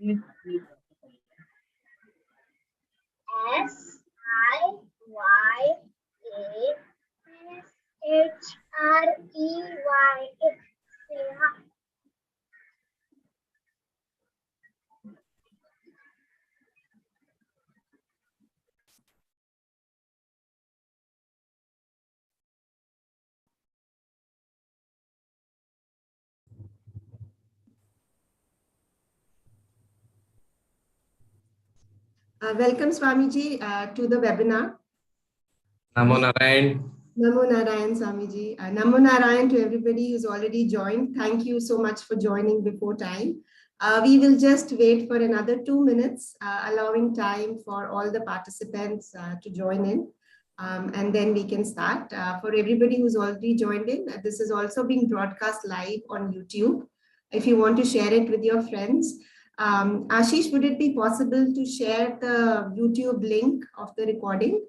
S-I-Y-A-S-H-R-E-Y-A. Welcome, Swamiji, to the webinar. Namo Narayan. Namo Narayan, Swamiji. Namo Narayan to everybody who's already joined. Thank you so much for joining before time. We will just wait for another 2 minutes, allowing time for all the participants to join in. And then we can start. For everybody who's already joined in, this is also being broadcast live on YouTube. If you want to share it with your friends. Ashish, would it be possible to share the YouTube link of the recording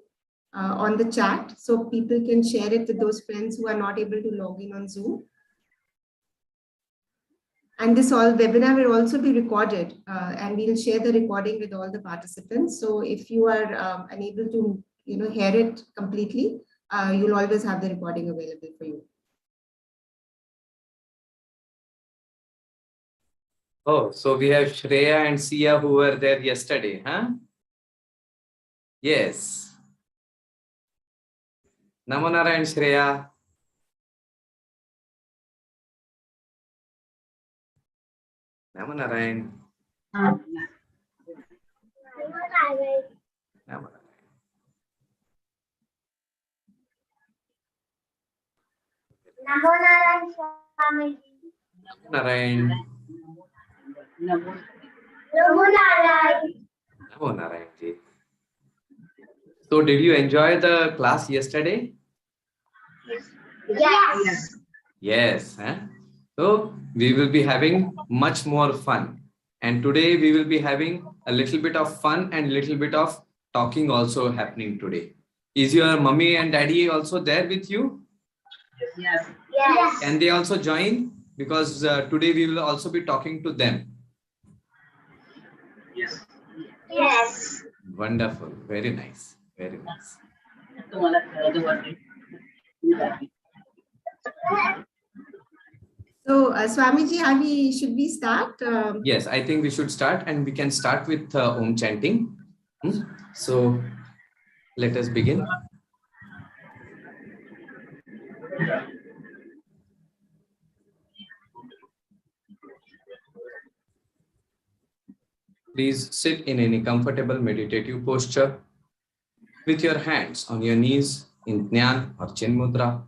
on the chat so people can share it with those friends who are not able to log in on Zoom? And this webinar will also be recorded and we'll share the recording with all the participants. So if you are unable to hear it completely, you'll always have the recording available for you. Oh, so we have Shreya and Sia who were there yesterday, huh? Yes. Namo Narayan, Shreya. Namo Narayan. Namo Narayan. Namo Narayan, Swamiji. Namo Narayan. Namo Narayan. Namo Narayan ji. So did you enjoy the class yesterday? Yes. Yes. Huh? So we will be having much more fun. And today we will be having a little bit of fun and little bit of talking also happening today. Is your mummy and daddy also there with you? Yes. Yes. Can they also join? Because today we will also be talking to them. Yes. Yes. Wonderful. Very nice. Very nice. So, Swamiji, should we start? Yes, I think we should start, and we can start with Om chanting. So, let us begin. Please sit in any comfortable meditative posture with your hands on your knees in Jnana or Chin Mudra.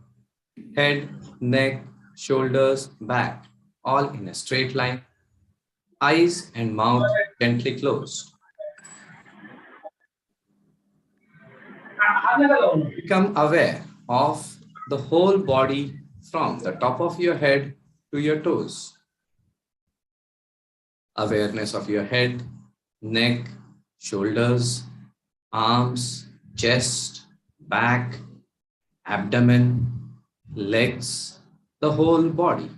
Head, neck, shoulders, back, all in a straight line. Eyes and mouth gently closed. Become aware of the whole body from the top of your head to your toes. Awareness of your head, neck, shoulders, arms, chest, back, abdomen, legs, the whole body.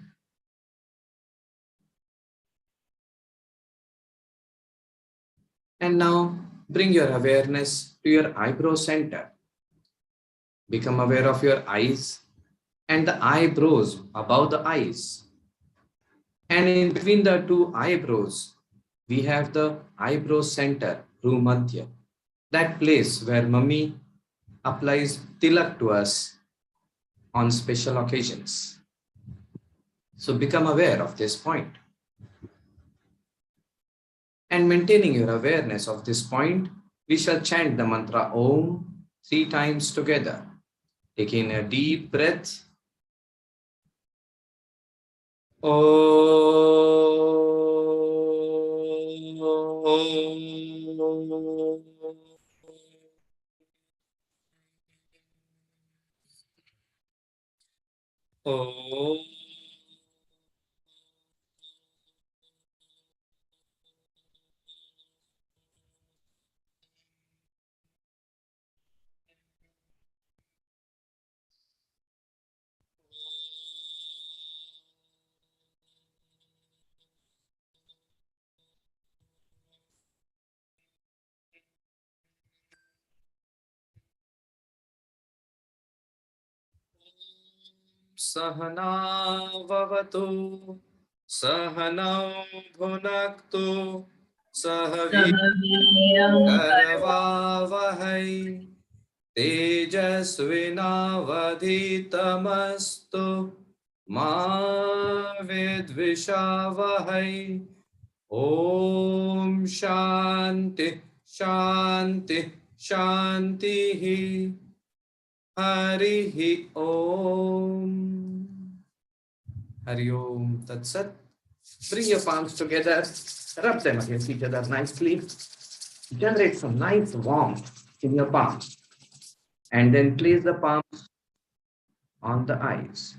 And now bring your awareness to your eyebrow center. Become aware of your eyes and the eyebrows above the eyes. And in between the two eyebrows, we have the eyebrow center, Bhrumadhya, that place where Mummy applies tilak to us on special occasions. So become aware of this point. And maintaining your awareness of this point, we shall chant the mantra Om 3 times together. Taking a deep breath. Om. Sahana Vavatu Sahanau Bhunaktu Sahaviravahavai Tejasvinavadhitamastu Ma Vidvishavahai. Om Shanti Shanti Shanti Harihi Om. Hari Om Tat Sat. Bring your palms together, rub them against each other nicely, generate some nice warmth in your palms, and then place the palms on the eyes.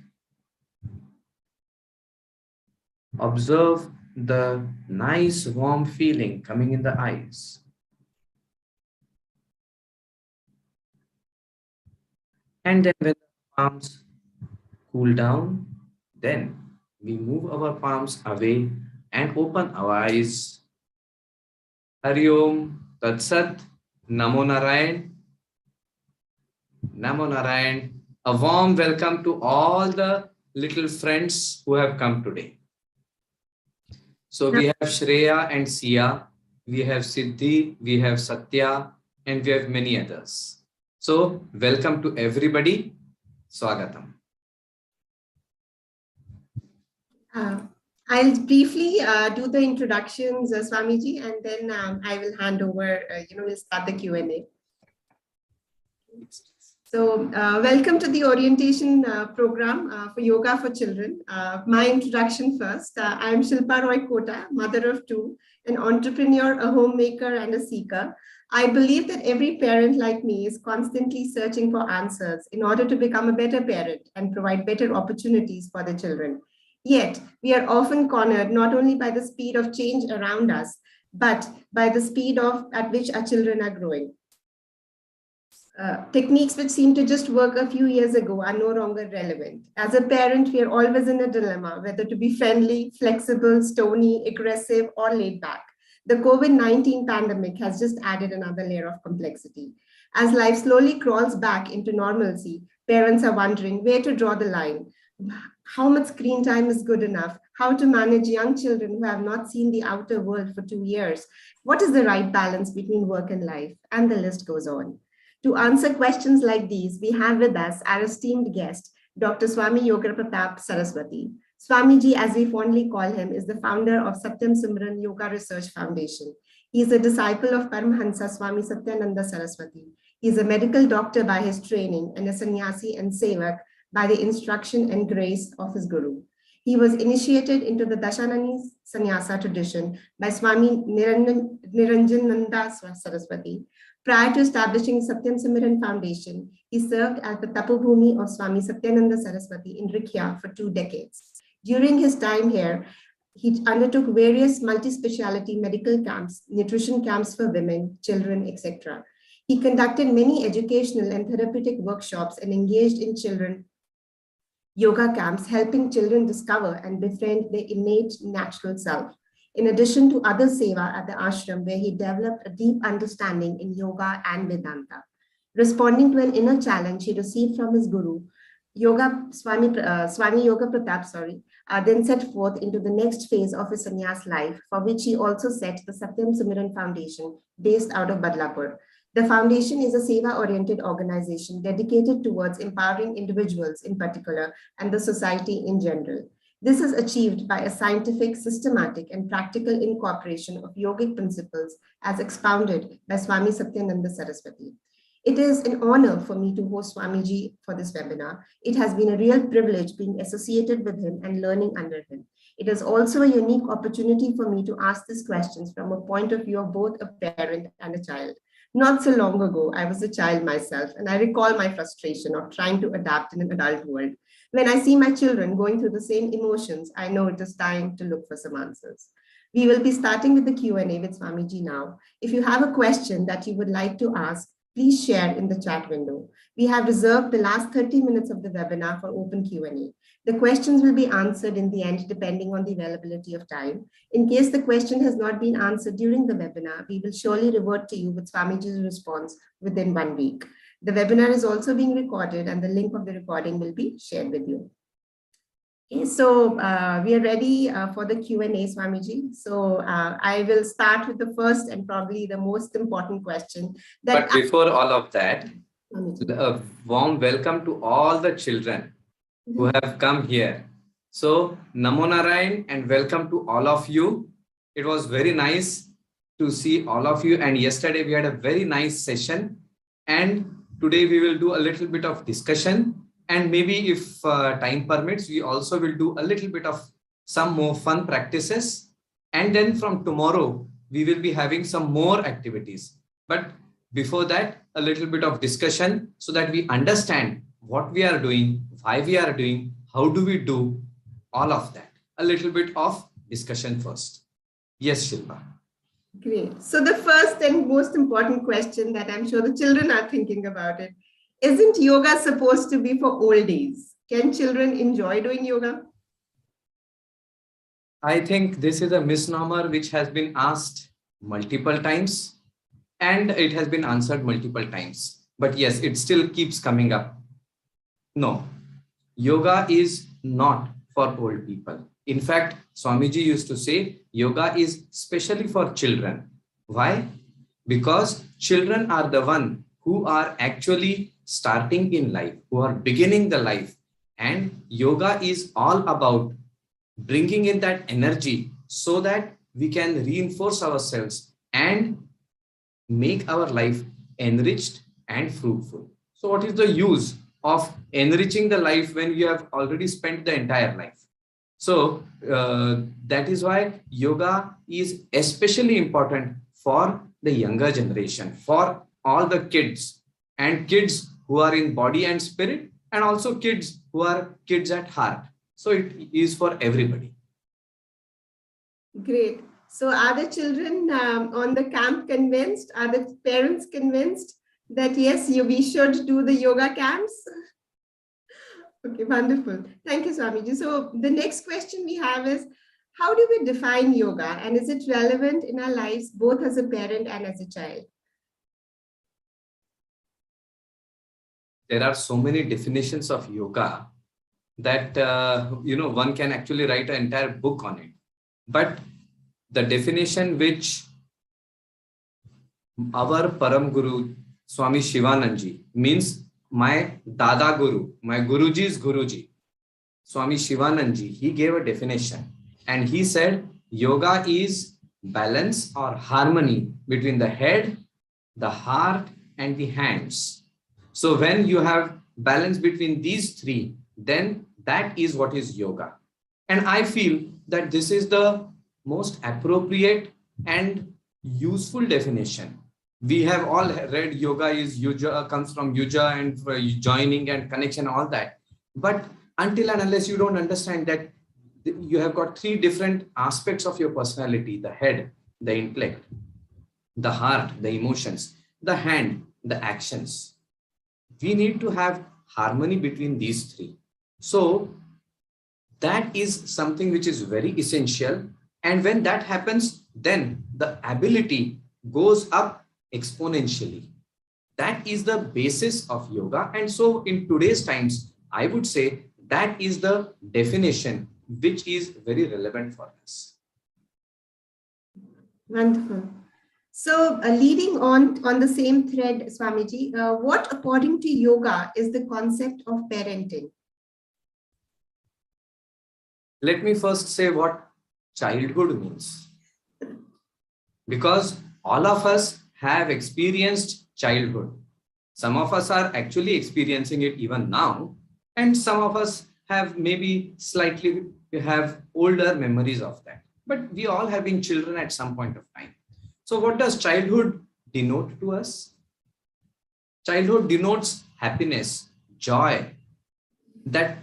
Observe the nice warm feeling coming in the eyes. And then when the palms cool down, then we move our palms away and open our eyes. Hari Om Tat Sat. Namo Narayan. Namo Narayan. A warm welcome to all the little friends who have come today. So we have Shreya and Sia, we have Siddhi, we have Satya, and we have many others. So welcome to everybody. Swagatam. I'll briefly do the introductions, Swamiji, and then I will hand over, we'll start the Q&A. So welcome to the orientation program for Yoga for Children. My introduction first. I am Shilpa Roy Kota, mother of two, an entrepreneur, a homemaker, and a seeker. I believe that every parent like me is constantly searching for answers in order to become a better parent and provide better opportunities for the children. Yet, we are often cornered not only by the speed of change around us, but by the speed at which our children are growing. Techniques which seemed to just work a few years ago are no longer relevant. As a parent, we are always in a dilemma, whether to be friendly, flexible, stony, aggressive, or laid back. The COVID-19 pandemic has just added another layer of complexity. As life slowly crawls back into normalcy, parents are wondering where to draw the line, how much screen time is good enough, how to manage young children who have not seen the outer world for 2 years, what is the right balance between work and life, and the list goes on. To answer questions like these, we have with us our esteemed guest, Dr. Swami Yogic Practices Saraswati. Swamiji, as we fondly call him, is the founder of Satyam Simran Yoga Research Foundation. He is a disciple of Paramhansa Swami Satyananda Saraswati. He is a medical doctor by his training and a sannyasi and sevak by the instruction and grace of his guru. He was initiated into the Dashanani Sannyasa tradition by Swami Niranjananda Saraswati. Prior to establishing Satyam Simran Foundation, he served as the Tapubhumi of Swami Satyananda Saraswati in Rikya for 2 decades. During his time here, he undertook various multi-speciality medical camps, nutrition camps for women, children, etc. He conducted many educational and therapeutic workshops and engaged in children yoga camps, helping children discover and befriend their innate natural self. In addition to other seva at the ashram, where he developed a deep understanding in yoga and Vedanta. Responding to an inner challenge he received from his guru, Swami Yogic Practices, then set forth into the next phase of his sannyas life, for which he also set the Satyam Simran Foundation, based out of Badlapur. The foundation is a seva-oriented organization dedicated towards empowering individuals in particular and the society in general. This is achieved by a scientific, systematic, and practical incorporation of yogic principles as expounded by Swami Satyananda Saraswati. It is an honor for me to host Swamiji for this webinar. It has been a real privilege being associated with him and learning under him. It is also a unique opportunity for me to ask these questions from a point of view of both a parent and a child. Not so long ago, I was a child myself, and I recall my frustration of trying to adapt in an adult world. When I see my children going through the same emotions, I know it is time to look for some answers. We will be starting with the Q&A with Swamiji now. If you have a question that you would like to ask, please share in the chat window. We have reserved the last 30 minutes of the webinar for open Q&A. The questions will be answered in the end, depending on the availability of time. In case the question has not been answered during the webinar, we will surely revert to you with Swamiji's response within 1 week. The webinar is also being recorded, and the link of the recording will be shared with you. Okay, so we are ready for the Q&A, Swamiji. So I will start with the first and probably the most important question. But before all of that, Swamiji. a warm welcome to all the children who have come here. So, Namo Narayan and welcome to all of you. It was very nice to see all of you. And yesterday we had a very nice session. And today we will do a little bit of discussion. And maybe if time permits, we also will do a little bit of some more fun practices. And then from tomorrow, we will be having some more activities. But before that, a little bit of discussion so that we understand what we are doing, why we are doing, how do we do all of that. A little bit of discussion first. Yes, Shilpa. Great. So the first and most important question that I'm sure the children are thinking about it, isn't yoga supposed to be for old days? Can children enjoy doing yoga? I think this is a misnomer which has been asked multiple times and it has been answered multiple times. But yes, it still keeps coming up. No, yoga is not for old people. In fact, Swamiji used to say yoga is specially for children. Why? Because children are the one who are actually starting in life, who are beginning the life. And yoga is all about bringing in that energy so that we can reinforce ourselves and make our life enriched and fruitful. So what is the use of enriching the life when you have already spent the entire life? So that is why yoga is especially important for the younger generation, for all the kids and kids who are in body and spirit, and also kids who are kids at heart. So it is for everybody. Great. So are the children on the camp convinced? Are the parents convinced that yes, we should do the yoga camps? Okay, wonderful. Thank you, Swamiji. So the next question we have is, how do we define yoga and is it relevant in our lives both as a parent and as a child? There are so many definitions of yoga that one can actually write an entire book on it. But the definition which our Param Guru Swami Shivananji, means my Dada Guru, my Guruji's Guruji, Swami Shivananji, he gave a definition and he said yoga is balance or harmony between the head, the heart and the hands. So when you have balance between these three, then that is what is yoga. And I feel that this is the most appropriate and useful definition. We have all read yoga is yuja, comes from yuja and joining and connection, all that. But until and unless you don't understand that you have got three different aspects of your personality, the head, the intellect, the heart, the emotions, the hand, the actions. We need to have harmony between these three. So that is something which is very essential. And when that happens, then the ability goes up exponentially. That is the basis of yoga. And so in today's times, I would say that is the definition which is very relevant for us. Wonderful. So leading on the same thread, Swamiji, what according to yoga is the concept of parenting? Let me first say what childhood means. Because all of us have experienced childhood. Some of us are actually experiencing it even now. And some of us have maybe slightly have older memories of that. But we all have been children at some point of time. So what does childhood denote to us? Childhood denotes happiness, joy, that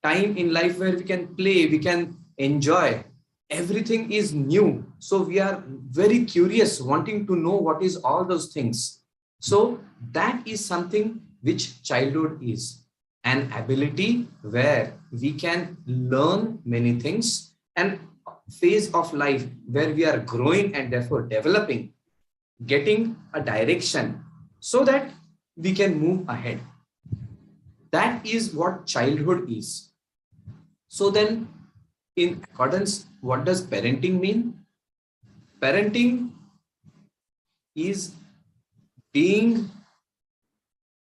time in life where we can play, we can enjoy. Everything is new. So we are very curious, wanting to know what is all those things. So that is something which childhood is. An ability where we can learn many things, and phase of life where we are growing and therefore developing, getting a direction so that we can move ahead. That is what childhood is. So then, in accordance, what does parenting mean? Parenting is being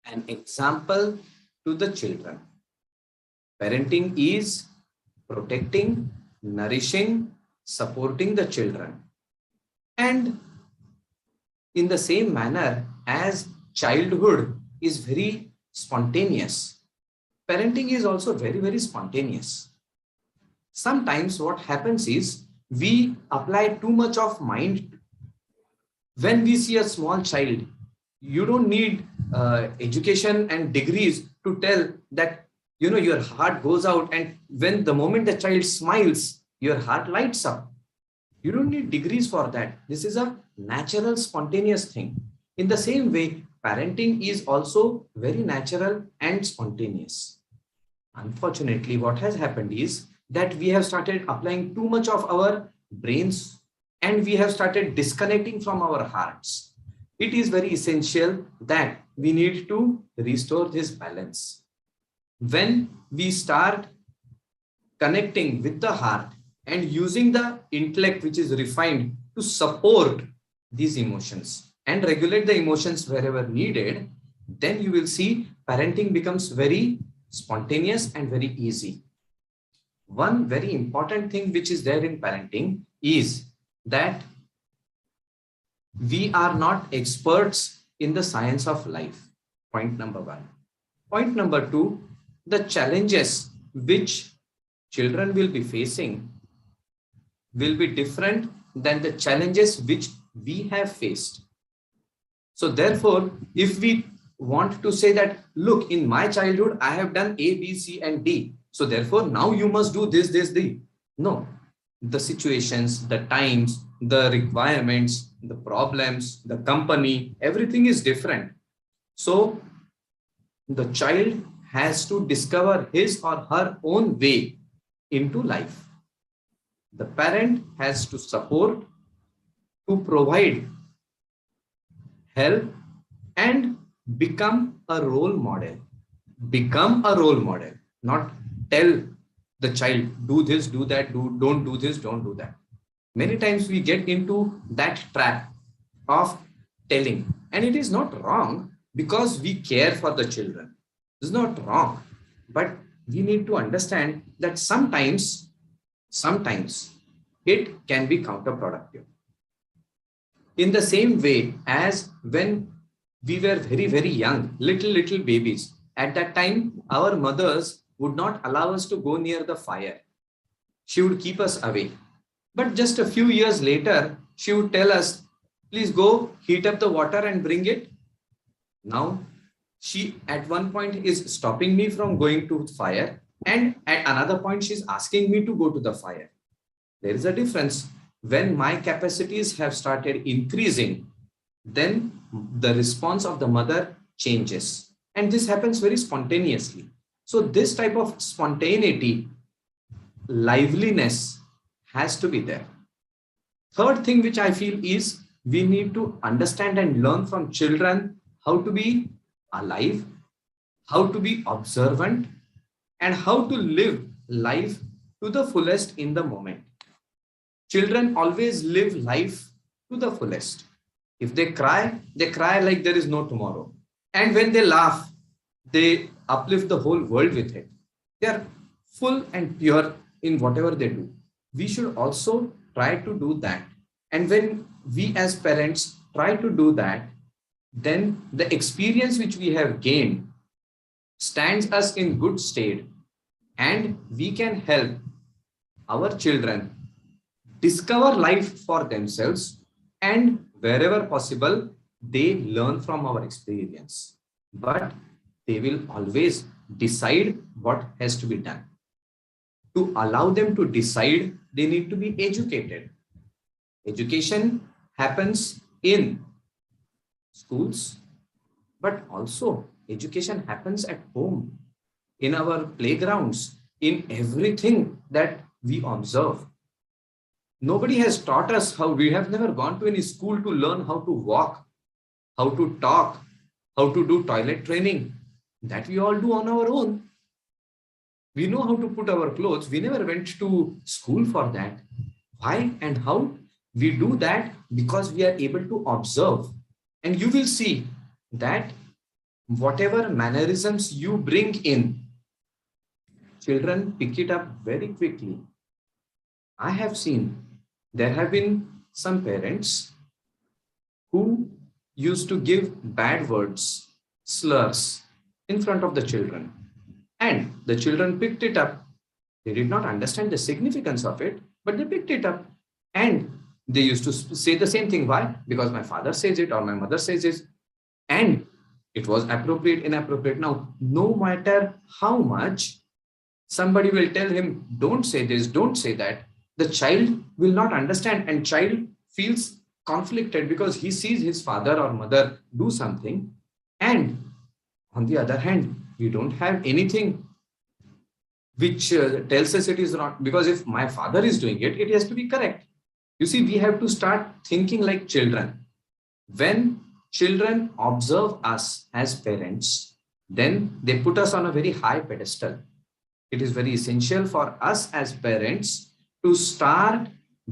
an example to the children. Parenting is protecting, nourishing, supporting the children. And in the same manner as childhood is very spontaneous, parenting is also very, very spontaneous. Sometimes what happens is we apply too much of mind. When we see a small child, you don't need education and degrees to tell that, your heart goes out, and when the moment the child smiles, your heart lights up. You don't need degrees for that. This is a natural, spontaneous thing. In the same way, parenting is also very natural and spontaneous. Unfortunately, what has happened is that we have started applying too much of our brains, and we have started disconnecting from our hearts. It is very essential that we need to restore this balance. When we start connecting with the heart and using the intellect, which is refined, to support these emotions and regulate the emotions wherever needed, then you will see parenting becomes very spontaneous and very easy. One very important thing which is there in parenting is that we are not experts in the science of life. Point number one. Point number two, the challenges which children will be facing will be different than the challenges which we have faced. So therefore, if we want to say that, look, in my childhood, I have done A, B, C, and D. So therefore, now you must do this, this, D. No, the situations, the times, the requirements, the problems, the company, everything is different. So the child has to discover his or her own way into life. The parent has to support, to provide help, and become a role model. Become a role model, not tell the child, do this, do that, don't do this, don't do that. Many times we get into that trap of telling, and it is not wrong because we care for the children. It's not wrong, but we need to understand that sometimes it can be counterproductive. In the same way as when we were very, very young, little babies, at that time, our mothers would not allow us to go near the fire. She would keep us away. But just a few years later, she would tell us, please go heat up the water and bring it. Now, she at one point is stopping me from going to fire, and at another point, she's asking me to go to the fire. There is a difference. When my capacities have started increasing, then the response of the mother changes. And this happens very spontaneously. So this type of spontaneity, liveliness has to be there. Third thing which I feel is we need to understand and learn from children how to be alive, how to be observant, and how to live life to the fullest in the moment. Children always live life to the fullest. If they cry like there is no tomorrow. And when they laugh, they uplift the whole world with it. They are full and pure in whatever they do. We should also try to do that. And when we as parents try to do that, then the experience which we have gained stands us in good state, and we can help our children discover life for themselves, and wherever possible, they learn from our experience. But they will always decide what has to be done. To allow them to decide, they need to be educated. Education happens in schools, but also education happens at home, in our playgrounds, in everything that we observe. Nobody has taught us how. We have never gone to any school to learn how to walk, how to talk, how to do toilet training. That we all do on our own. We know how to put our clothes. We never went to school for that. Why and how? We do that because we are able to observe. And you will see that whatever mannerisms you bring in, children pick it up very quickly. I have seen there have been some parents who used to give bad words, slurs in front of the children. And the children picked it up. They did not understand the significance of it, but they picked it up. And they used to say the same thing. Why? Because my father says it or my mother says it. And it was appropriate, inappropriate. Now, no matter how much somebody will tell him, don't say this, don't say that, the child will not understand, and child feels conflicted because he sees his father or mother do something. And on the other hand, we don't have anything which tells us it is wrong, because if my father is doing it, it has to be correct. You see, we have to start thinking like children. When children observe us as parents, then they put us on a very high pedestal. It is very essential for us as parents to start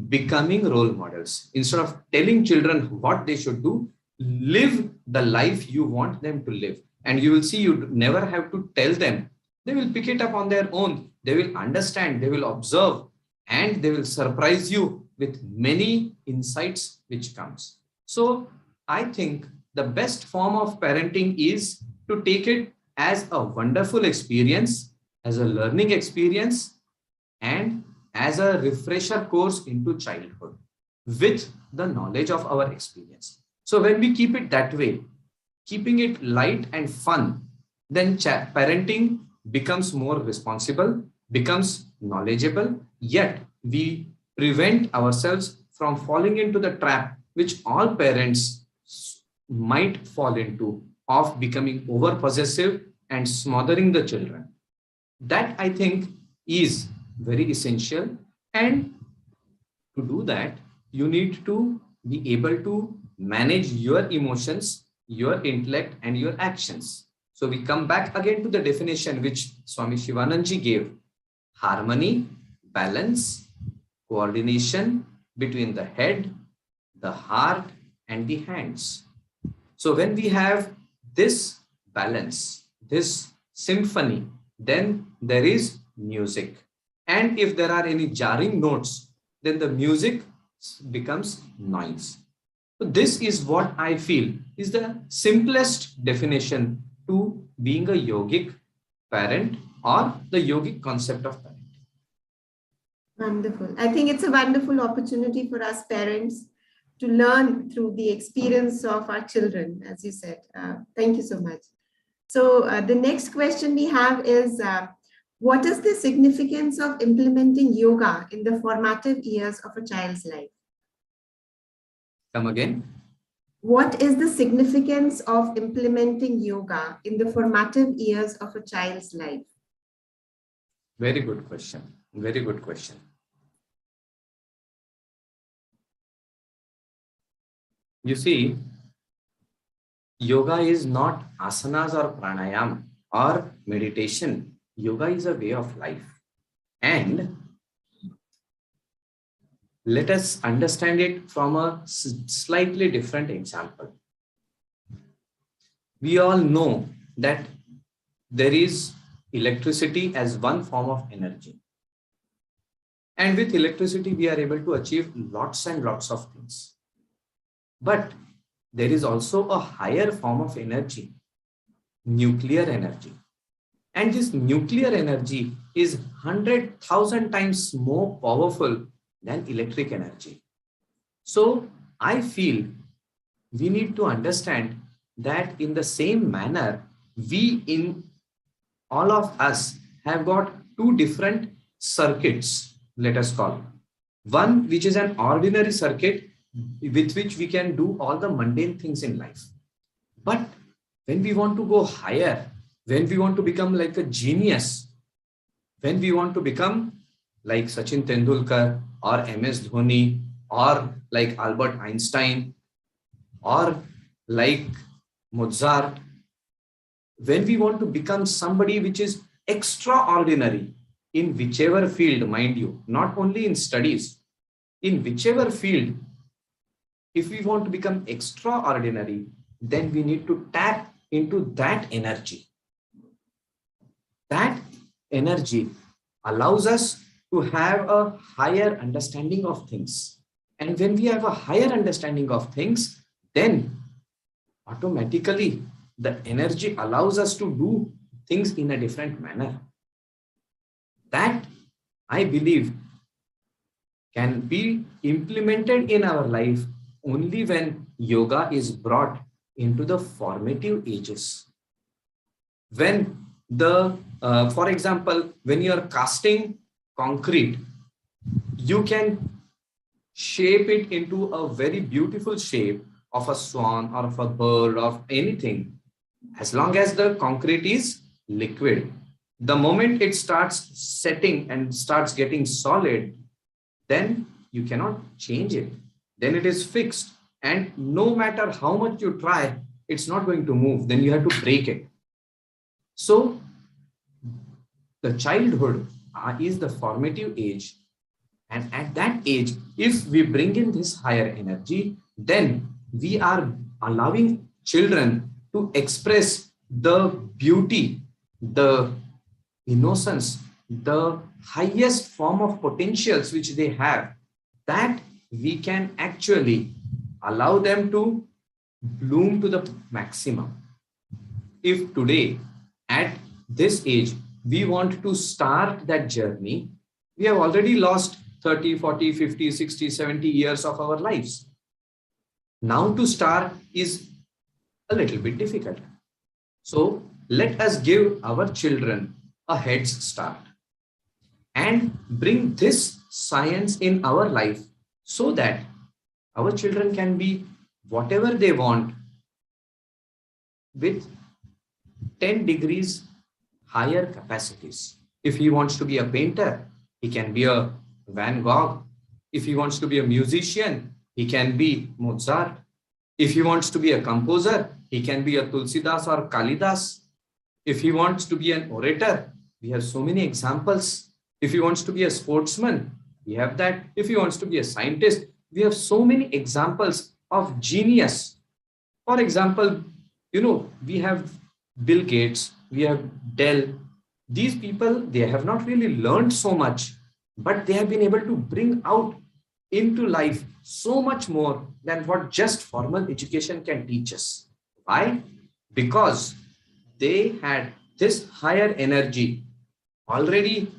becoming role models. Instead of telling children what they should do, live the life you want them to live. And you will see, you never have to tell them. They will pick it up on their own. They will understand, they will observe, and they will surprise you with many insights which comes. So I think the best form of parenting is to take it as a wonderful experience, as a learning experience, and as a refresher course into childhood with the knowledge of our experience. So when we keep it that way, keeping it light and fun, then parenting becomes more responsible, becomes knowledgeable, yet we prevent ourselves from falling into the trap which all parents might fall into, of becoming over possessive and smothering the children. That, I think, is very essential. And to do that, you need to be able to manage your emotions, your intellect, and your actions. So we come back again to the definition which Swami Shivananji gave: harmony, balance, coordination between the head, the heart, and the hands. So when we have this balance, this symphony, then there is music. And if there are any jarring notes, then the music becomes noise. So this is what I feel is the simplest definition to being a yogic parent, or the yogic concept of parent. Wonderful. I think it's a wonderful opportunity for us parents to learn through the experience of our children, as you said. Thank you so much. So the next question we have is, what is the significance of implementing yoga in the formative years of a child's life? Come again. What is the significance of implementing yoga in the formative years of a child's life? Very good question. Very good question. You see, yoga is not asanas or pranayam or meditation. Yoga is a way of life. And let us understand it from a slightly different example. We all know that there is electricity as one form of energy. And with electricity, we are able to achieve lots and lots of things. But there is also a higher form of energy, nuclear energy. And this nuclear energy is 100,000 times more powerful than electric energy. So I feel we need to understand that in the same manner, all of us have got two different circuits, let us call. One which is an ordinary circuit with which we can do all the mundane things in life. But when we want to go higher, when we want to become like a genius, when we want to become like Sachin Tendulkar or MS Dhoni or like Albert Einstein or like Mozart, when we want to become somebody which is extraordinary in whichever field, mind you, not only in studies, in whichever field. If we want to become extraordinary, then we need to tap into that energy. That energy allows us to have a higher understanding of things. And when we have a higher understanding of things, then automatically the energy allows us to do things in a different manner. That, I believe, can be implemented in our life only when yoga is brought into the formative ages. When for example, when you are casting concrete, you can shape it into a very beautiful shape of a swan or of a bird or of anything, as long as the concrete is liquid. The moment it starts setting and starts getting solid, then you cannot change it. Then it is fixed. And no matter how much you try, it's not going to move. Then you have to break it. So the childhood is the formative age. And at that age, if we bring in this higher energy, then we are allowing children to express the beauty, the innocence, the highest form of potentials which they have, that we can actually allow them to bloom to the maximum. If today, at this age, we want to start that journey, we have already lost 30, 40, 50, 60, 70 years of our lives. Now to start is a little bit difficult. So let us give our children a head start and bring this science in our life so that our children can be whatever they want with 10 degrees higher capacities. If he wants to be a painter, he can be a Van Gogh. If he wants to be a musician, he can be Mozart. If he wants to be a composer, he can be a Tulsidas or Kalidas. If he wants to be an orator, we have so many examples. If he wants to be a sportsman, we have that. If he wants to be a scientist, we have so many examples of genius. For example, we have Bill Gates, we have Dell. These people, they have not really learned so much, but they have been able to bring out into life so much more than what just formal education can teach us. Why? Because they had this higher energy already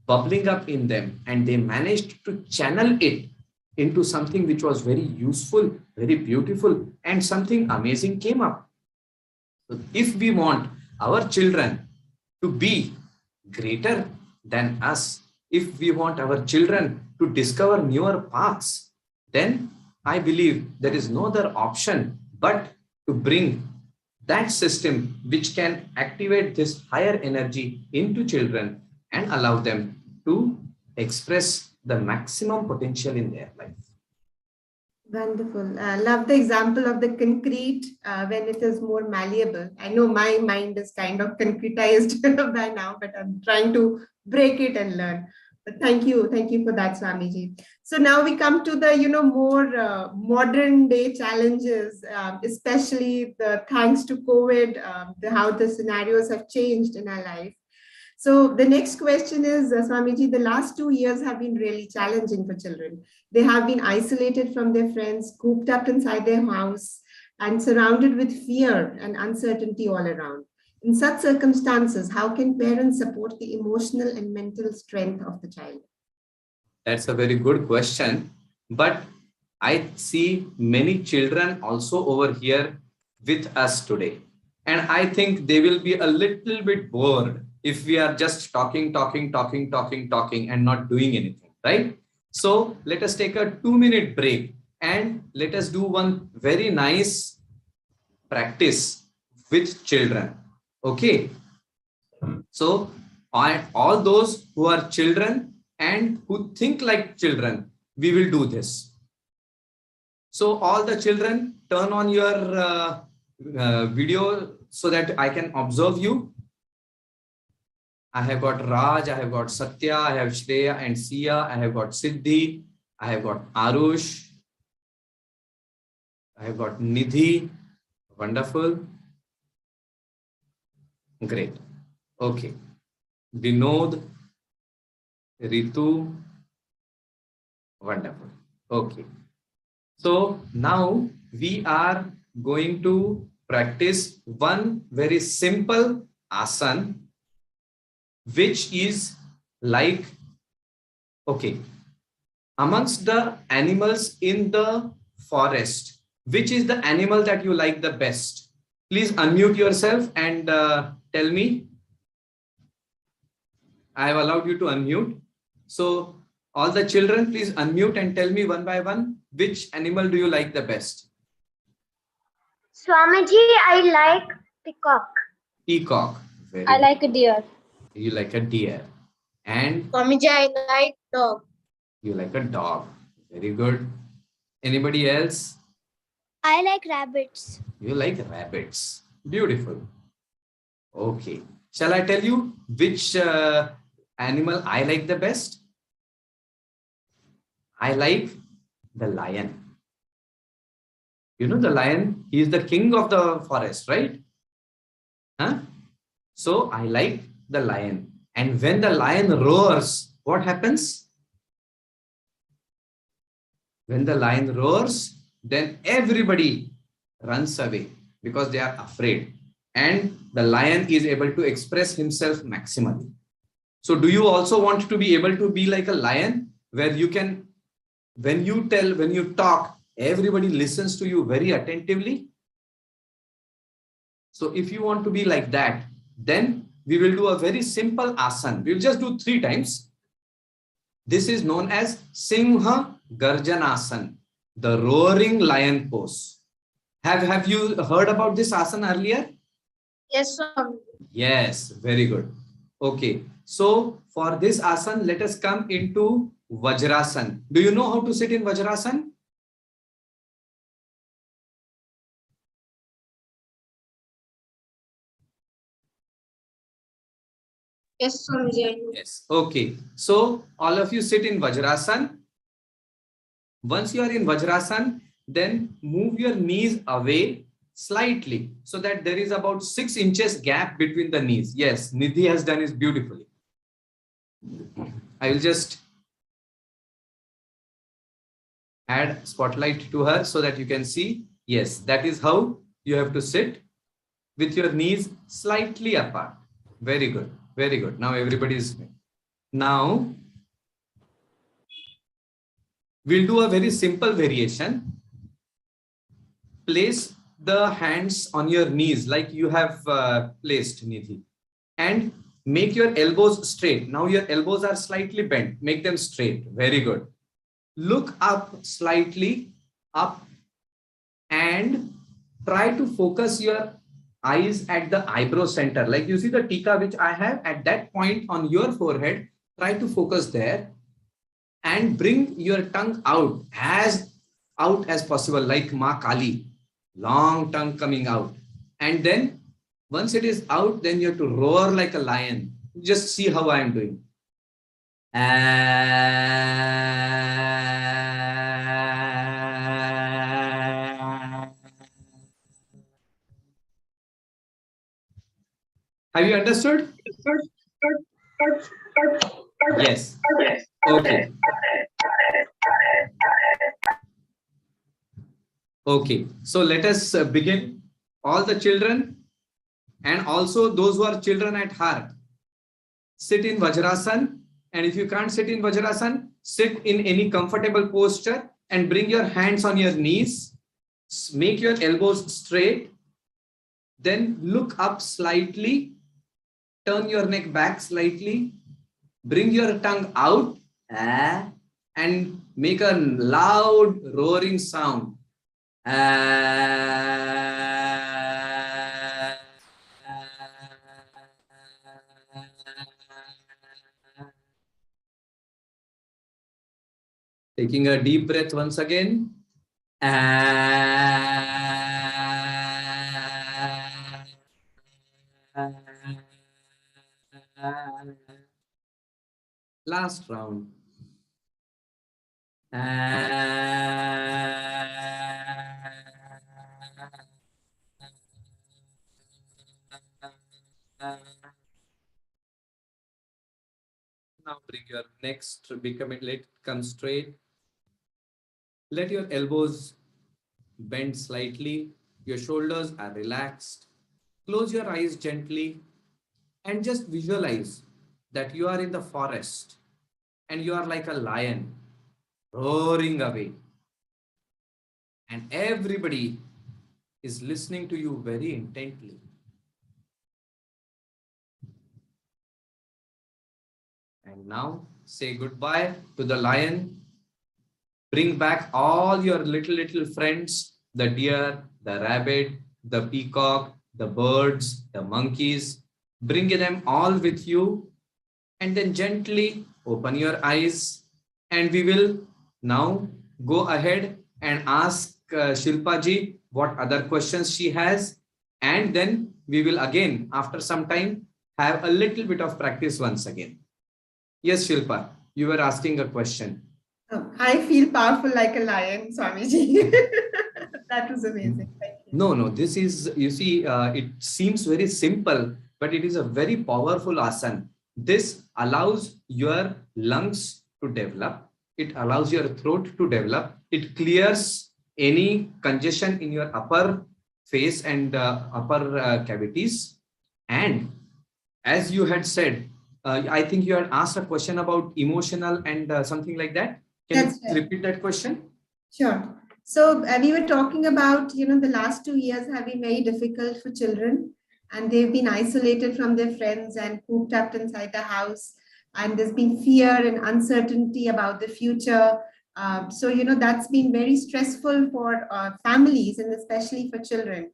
bubbling up in them, and they managed to channel it into something which was very useful, very beautiful, and something amazing came up. So if we want our children to be greater than us, if we want our children to discover newer paths, then I believe there is no other option but to bring that system which can activate this higher energy into children and allow them to express the maximum potential in their life. Wonderful. I love the example of the concrete when it is more malleable. I know my mind is kind of concretized by now, but I'm trying to break it and learn. But thank you for that, Swamiji. So now we come to the more modern day challenges, especially thanks to COVID, how the scenarios have changed in our life. So the next question is, Swamiji, the last 2 years have been really challenging for children. They have been isolated from their friends, cooped up inside their house, and surrounded with fear and uncertainty all around. In such circumstances, how can parents support the emotional and mental strength of the child? That's a very good question. But I see many children also over here with us today. And I think they will be a little bit bored if we are just talking and not doing anything, right? So let us take a 2-minute break and let us do one very nice practice with children. Okay. So all those who are children and who think like children, we will do this. So all the children, turn on your video so that I can observe you. I have got Raj, I have got Satya, I have Shreya and Sia, I have got Siddhi, I have got Arush, I have got Nidhi. Wonderful. Great. Okay. Vinod, Ritu. Wonderful. Okay. So now we are going to practice one very simple asana, which is like, okay, amongst the animals in the forest, which is the animal that you like the best? Please unmute yourself and tell me. I have allowed you to unmute. So all the children, please unmute and tell me one by one, which animal do you like the best? Swamiji, I like peacock. Peacock. Very I good. like a deer. You like a deer. And Swamiji, I like dog. you like a dog. Very good. Anybody else? I like rabbits. You like rabbits. Beautiful. Okay. Shall I tell you which animal I like the best? I like the lion. You know the lion, he is the king of the forest, right? Huh? So I like the lion. And when the lion roars, what happens? When the lion roars, then everybody runs away because they are afraid. And the lion is able to express himself maximally. So do you also want to be able to be like a lion where you can, when you talk, everybody listens to you very attentively? So if you want to be like that, then we will do a very simple asana. We will just do 3 times. This is known as Singha Garjanasana, the roaring lion pose. Have you heard about this asana earlier? Yes, Swamiji. Yes, very good. Okay, so for this asana, let us come into Vajrasana. Do you know how to sit in Vajrasana? Yes, Swamiji. Yes. Okay, so all of you sit in Vajrasana. Once you are in Vajrasana, then move your knees away slightly so that there is about 6 inches gap between the knees. Yes, Nidhi has done it beautifully. I will just add spotlight to her so that you can see. Yes, that is how you have to sit, with your knees slightly apart. Very good. Very good. Now everybody is. Now we'll do a very simple variation. Place the hands on your knees like you have placed, Nidhi, and make your elbows straight. Now your elbows are slightly bent. Make them straight. Very good. Look up slightly, up, and try to focus your eyes at the eyebrow center. Like you see the tika which I have at that point on your forehead. Try to focus there and bring your tongue out as possible, like Ma Kali. Long tongue coming out. And then once it is out, then you have to roar like a lion. Just see how I am doing. Have you understood? Yes. Okay. Okay. So let us begin. All the children and also those who are children at heart, sit in Vajrasana. And if you can't sit in Vajrasana, sit in any comfortable posture and bring your hands on your knees. Make your elbows straight. Then look up slightly. Turn your neck back slightly. Bring your tongue out and make a loud roaring sound. Taking a deep breath once again. Last round. Now bring your next, let it come straight. Let your elbows bend slightly. Your shoulders are relaxed. Close your eyes gently and just visualize that you are in the forest and you are like a lion roaring away. And everybody is listening to you very intently. And now say goodbye to the lion. Bring back all your little friends, the deer, the rabbit, the peacock, the birds, the monkeys. Bring them all with you and then gently open your eyes. And we will now go ahead and ask Shilpa ji what other questions she has. And then we will again, after some time, have a little bit of practice once again. Yes, Shilpa, you were asking a question. I feel powerful like a lion, Swamiji. That was amazing. Thank you. No, this is, you see, it seems very simple, but it is a very powerful asana. This allows your lungs to develop. It allows your throat to develop. It clears any congestion in your upper face and upper cavities. And as you had said, I think you had asked a question about emotional and something like that. Can That's you right. repeat that question? Sure. So we were talking about, the last 2 years have been very difficult for children, and they've been isolated from their friends and cooped up inside the house. And there's been fear and uncertainty about the future. So, that's been very stressful for families and especially for children.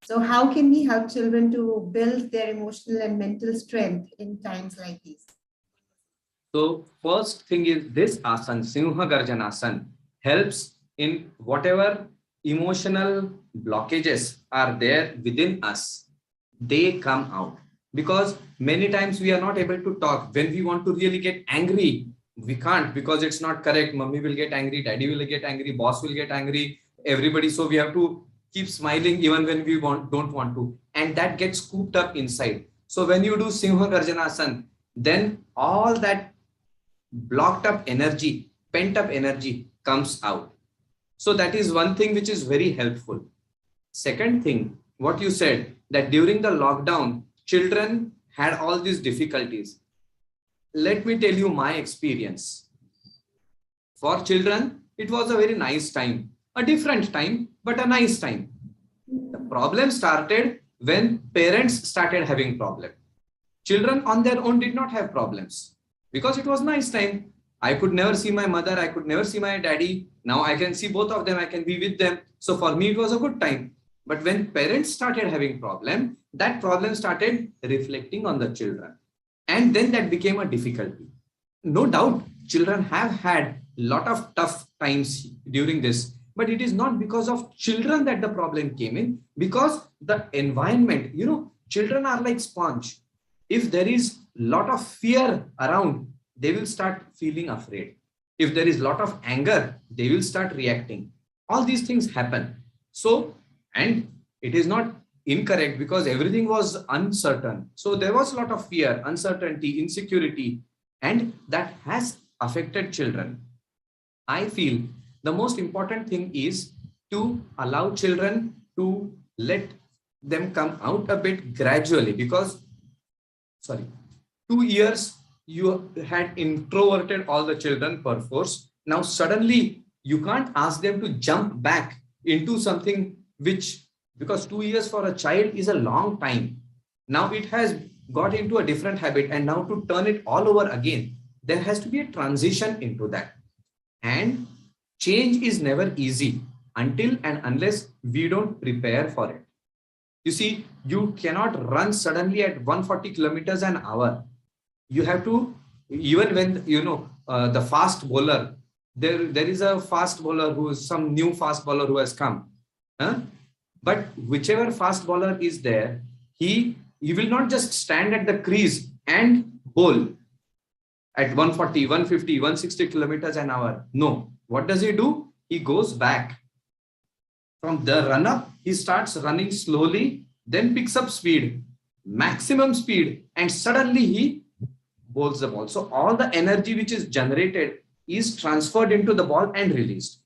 So how can we help children to build their emotional and mental strength in times like these? So first thing is this asana, Singha Garjanasana, helps in whatever emotional blockages are there within us, they come out. Because many times we are not able to talk. When we want to really get angry, we can't because it's not correct. Mummy will get angry, daddy will get angry, boss will get angry, everybody. So we have to keep smiling even when we don't want to. And that gets cooped up inside. So when you do Singha Garjanasana, then all that blocked up energy, pent up energy comes out. So that is one thing which is very helpful. Second thing, what you said, that during the lockdown, children had all these difficulties. Let me tell you my experience. For children, it was a very nice time, a different time, but a nice time. The problem started when parents started having problems. Children on their own did not have problems because it was nice time. I could never see my mother. I could never see my daddy. Now I can see both of them. I can be with them. So for me, it was a good time. But when parents started having problem, that problem started reflecting on the children. And then that became a difficulty. No doubt, children have had a lot of tough times during this. But it is not because of children that the problem came in, because the environment, children are like sponge. If there is a lot of fear around, they will start feeling afraid. If there is a lot of anger, they will start reacting. All these things happen. So, and it is not incorrect because everything was uncertain. So there was a lot of fear, uncertainty, insecurity, and that has affected children. I feel the most important thing is to allow children to let them come out a bit gradually because 2 years you had introverted all the children perforce. Now suddenly you can't ask them to jump back into something which, because 2 years for a child is a long time. Now it has got into a different habit, and now to turn it all over again, there has to be a transition into that. And change is never easy until and unless we don't prepare for it. You see, you cannot run suddenly at 140 kilometers an hour. You have to, even when, the fast bowler, there is a fast bowler who is some new fast bowler who has come. But whichever fast bowler is there, he will not just stand at the crease and bowl. at 140, 150, 160 kilometers an hour. No. What does he do? He goes back. From the run up, he starts running slowly, then picks up speed, maximum speed, and suddenly he bowls the ball. So all the energy which is generated is transferred into the ball and released.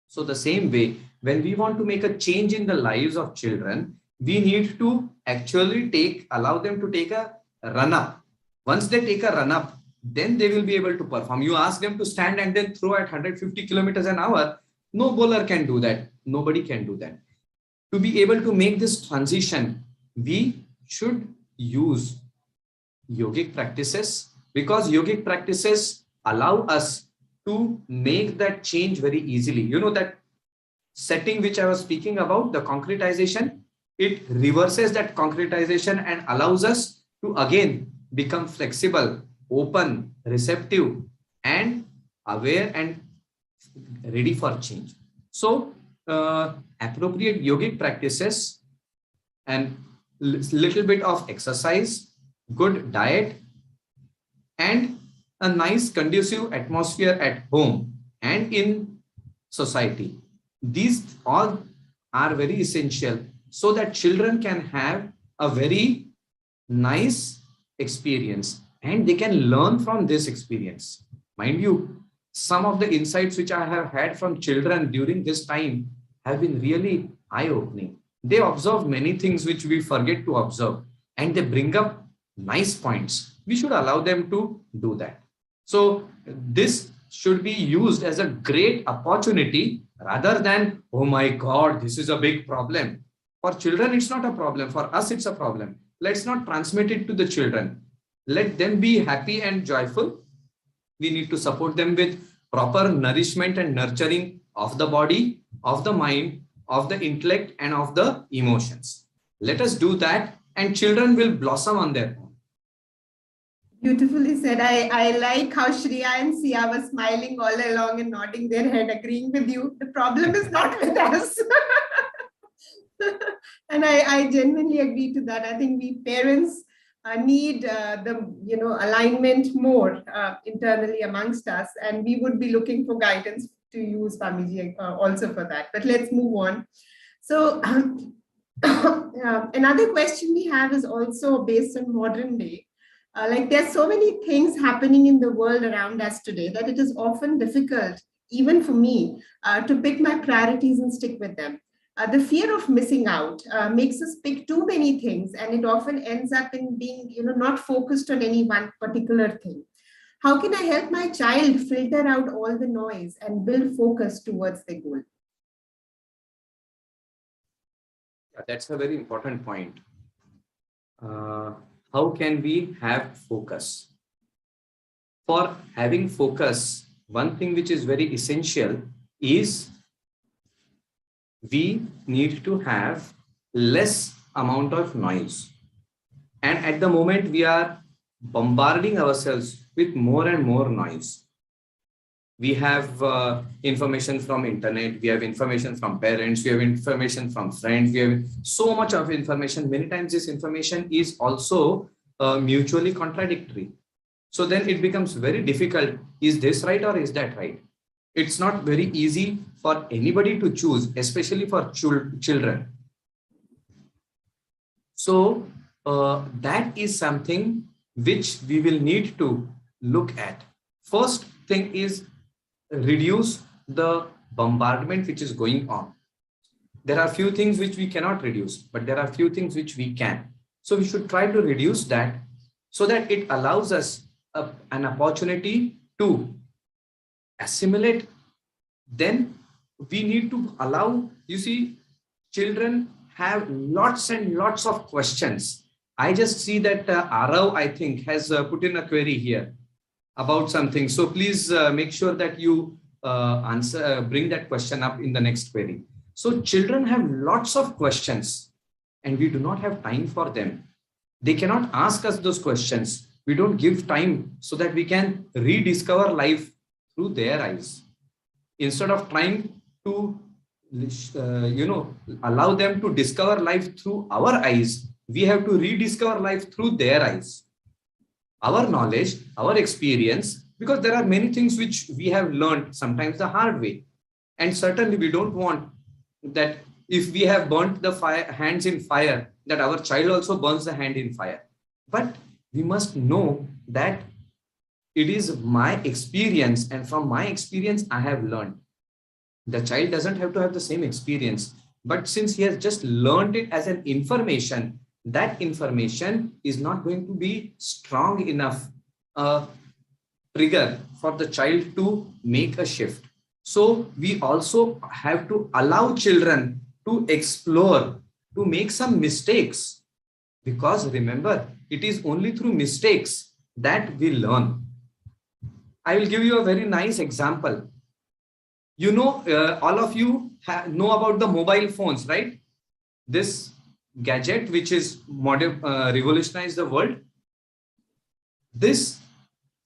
So the same way, when we want to make a change in the lives of children, we need to actually allow them to take a run up. Once they take a run up, then they will be able to perform. You ask them to stand and then throw at 150 kilometers an hour. No bowler can do that. Nobody can do that. To be able to make this transition, we should use yogic practices, because yogic practices allow us to make that change very easily. You know, that setting which I was speaking about, the concretization, it reverses that concretization and allows us to again become flexible, open, receptive, and aware and ready for change. So appropriate yogic practices and little bit of exercise, good diet, and a nice conducive atmosphere at home and in society. These all are very essential so that children can have a very nice experience and they can learn from this experience. Mind you, some of the insights which I have had from children during this time have been really eye-opening. They observe many things which we forget to observe, and they bring up nice points. We should allow them to do that. So this should be used as a great opportunity rather than, oh my God, this is a big problem. For children, it's not a problem. For us, it's a problem. Let's not transmit it to the children. Let them be happy and joyful. We need to support them with proper nourishment and nurturing of the body, of the mind, of the intellect, and of the emotions. Let us do that, and children will blossom on their own. Beautifully said. I like how Shreya and Sia were smiling all along and nodding their head, agreeing with you. The problem is not with us. And I genuinely agree to that. I think we parents need the alignment more internally amongst us, and we would be looking for guidance to use Swamiji also for that. But let's move on. So another question we have is also based on modern day. Like there's so many things happening in the world around us today that it is often difficult, even for me, to pick my priorities and stick with them. The fear of missing out makes us pick too many things, and it often ends up in being, not focused on any one particular thing. How can I help my child filter out all the noise and build focus towards the goal? That's a very important point. How can we have focus? For having focus, one thing which is very essential is we need to have less amount of noise. And at the moment, we are bombarding ourselves with more and more noise. We have information from internet, we have information from parents, we have information from friends, we have so much of information. Many times this information is also mutually contradictory. So then it becomes very difficult. Is this right or is that right? It's not very easy for anybody to choose, especially for children. So that is something which we will need to look at. First thing is reduce the bombardment which is going on. There are few things which we cannot reduce, but there are few things which we can. So we should try to reduce that so that it allows us an opportunity to assimilate. Then we need to allow, children have lots and lots of questions. I just see that Arav, I think, has put in a query here about something. So please make sure that you bring that question up in the next query. So children have lots of questions and we do not have time for them. They cannot ask us those questions. We don't give time so that we can rediscover life through their eyes. Instead of trying to, allow them to discover life through our eyes, we have to rediscover life through their eyes. our knowledge, our experience, because there are many things which we have learned sometimes the hard way. And certainly we don't want that if we have burnt the hands in fire, that our child also burns the hand in fire. But we must know that it is my experience, and from my experience, I have learned. The child doesn't have to have the same experience, but since he has just learned it as an information, that information is not going to be strong enough trigger for the child to make a shift. So we also have to allow children to explore, to make some mistakes, because remember, it is only through mistakes that we learn. I will give you a very nice example. You know, all of you know about the mobile phones, right? This gadget which is revolutionized the world. This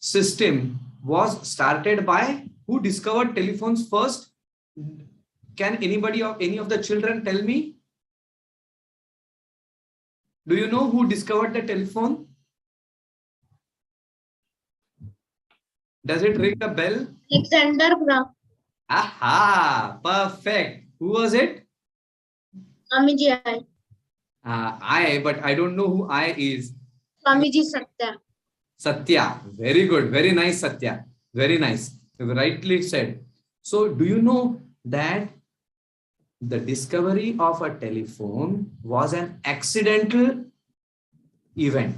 system was started by who discovered telephones first? Can anybody or any of the children tell me? Do you know who discovered the telephone? Does it ring a bell? Alexander Graham. Aha, perfect. Who was it? Swamiji I. I, but I don't know who I is. Swamiji Satya. Satya. Very good. Very nice, Satya. Very nice. You rightly said. So do you know that the discovery of a telephone was an accidental event?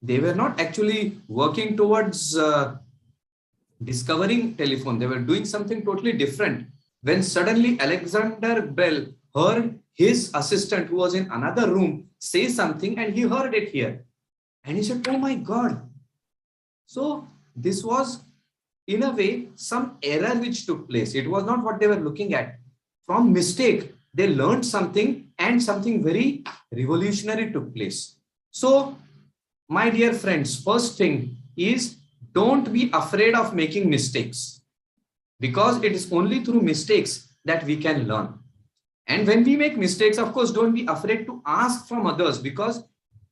They were not actually working towards discovering telephone. They were doing something totally different. When suddenly Alexander Bell heard his assistant, who was in another room, say something, and he heard it here. And he said, oh my God. So this was, in a way, some error which took place. It was not what they were looking at. From mistake, they learned something, and something very revolutionary took place. So, my dear friends, first thing is, don't be afraid of making mistakes, because it is only through mistakes that we can learn. And when we make mistakes, of course, don't be afraid to ask from others, because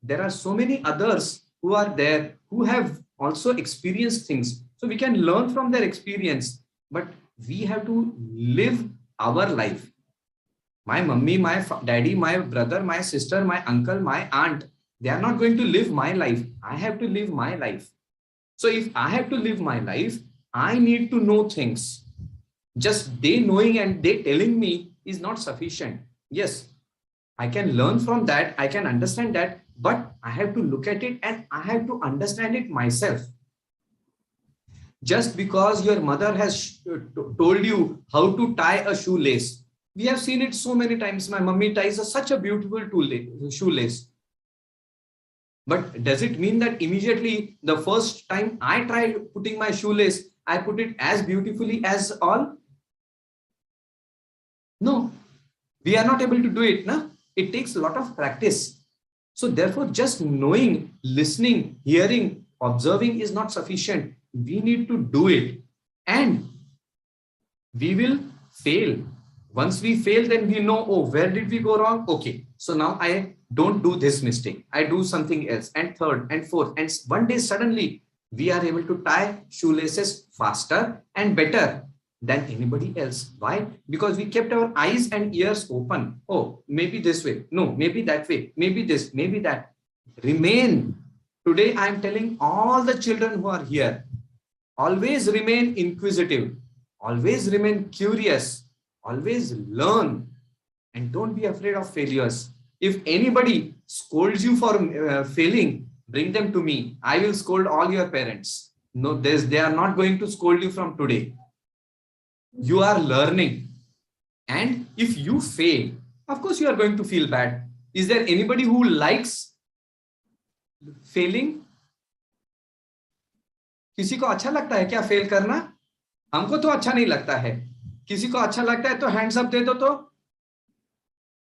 there are so many others who are there who have also experienced things. So we can learn from their experience, but we have to live our life. My mummy, my daddy, my brother, my sister, my uncle, my aunt, they are not going to live my life. I have to live my life. So if I have to live my life, I need to know things. Just they knowing and they telling me is not sufficient. Yes, I can learn from that. I can understand that, but I have to look at it and I have to understand it myself. Just because your mother has told you how to tie a shoelace, we have seen it so many times. My mummy ties such a beautiful shoelace. But does it mean that immediately the first time I tried putting my shoelace, I put it as beautifully as all? No, we are not able to do it. No? It takes a lot of practice. So therefore, just knowing, listening, hearing, observing is not sufficient. We need to do it. And we will fail. Once we fail, then we know, oh, where did we go wrong? Okay, so now I don't do this mistake. I do something else. And third and fourth. And one day suddenly we are able to tie shoelaces faster and better than anybody else. Why? Because we kept our eyes and ears open. Oh, maybe this way. No, maybe that way. Maybe this, maybe that. Remain. Today I am telling all the children who are here, always remain inquisitive. Always remain curious. Always learn. And don't be afraid of failures. If anybody scolds you for failing, bring them to me. I will scold all your parents. No, they are not going to scold you from today. You are learning. And if you fail, of course you are going to feel bad. Is there anybody who likes failing? किसी को अच्छा लगता है क्या fail करना? हमको तो अच्छा नहीं लगता है. किसी को अच्छा लगता है तो हैंड्स अप दे दो. तो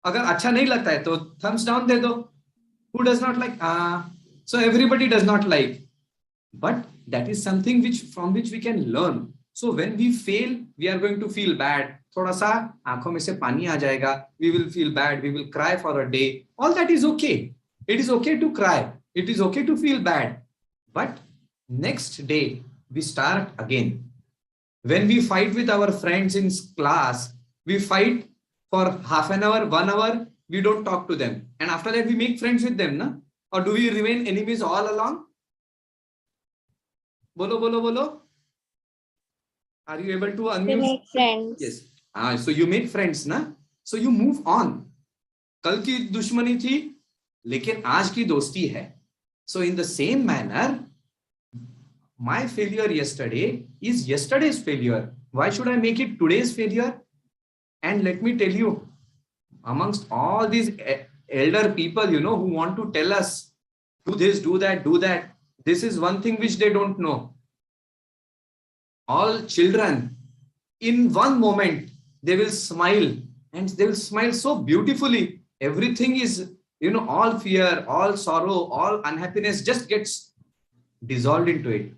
अगर अच्छा नहीं लगता है तो thumbs down दे दो. Who does not like? So everybody does not like. But that is something from which we can learn. So when we fail, we are going to feel bad. थोड़ा सा आंखों में से पानी आ जाएगा. We will feel bad. We will cry for a day. All that is okay. It is okay to cry. It is okay to feel bad. But next day, we start again. When we fight with our friends in class, we fight for half an hour, 1 hour, we don't talk to them. And after that, we make friends with them, na? Or do we remain enemies all along? Bolo, bolo, bolo. Are you able to unmute? We make friends. Yes. So you make friends, na? So you move on. कल की दुश्मनी थी, लेकिन आज की दोस्ती है. So in the same manner, my failure yesterday is yesterday's failure. Why should I make it today's failure? And let me tell you, amongst all these elder people, who want to tell us, do this, do that, this is one thing which they don't know. All children, in one moment, they will smile, and they will smile so beautifully. Everything is, all fear, all sorrow, all unhappiness just gets dissolved into it.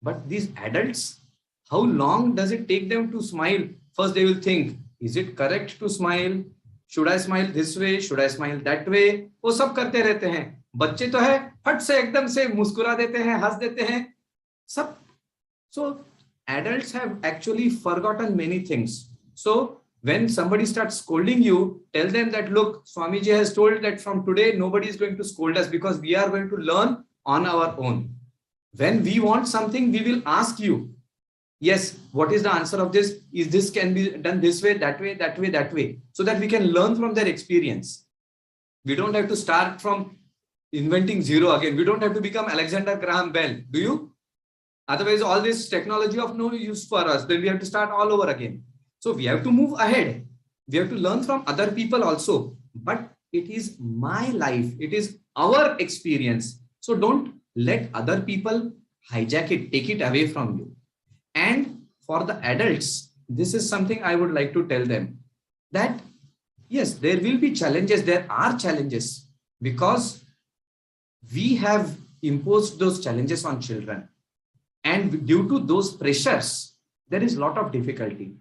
But these adults, how long does it take them to smile? First, they will think, is it correct to smile? Should I smile this way? Should I smile that way? वो सब करते रहते हैं. बच्चे तो है, फट से एकदम से मुस्कुरा देते हैं, हंस देते हैं. सब. So adults have actually forgotten many things. So when somebody starts scolding you, tell them that, look, Swamiji has told that from today, nobody is going to scold us because we are going to learn on our own. When we want something, we will ask you, yes, what is the answer of this? Is this can be done this way, that way, that way, that way, so that we can learn from their experience. We don't have to start from inventing zero again. We don't have to become Alexander Graham Bell. Do you? Otherwise, all this technology of no use for us. Then we have to start all over again. So we have to move ahead. We have to learn from other people also. But it is my life. It is our experience. So don't let other people hijack it, take it away from you. And for the adults, this is something I would like to tell them, that yes, there will be challenges. There are challenges because we have imposed those challenges on children. And due to those pressures, there is a lot of difficulty.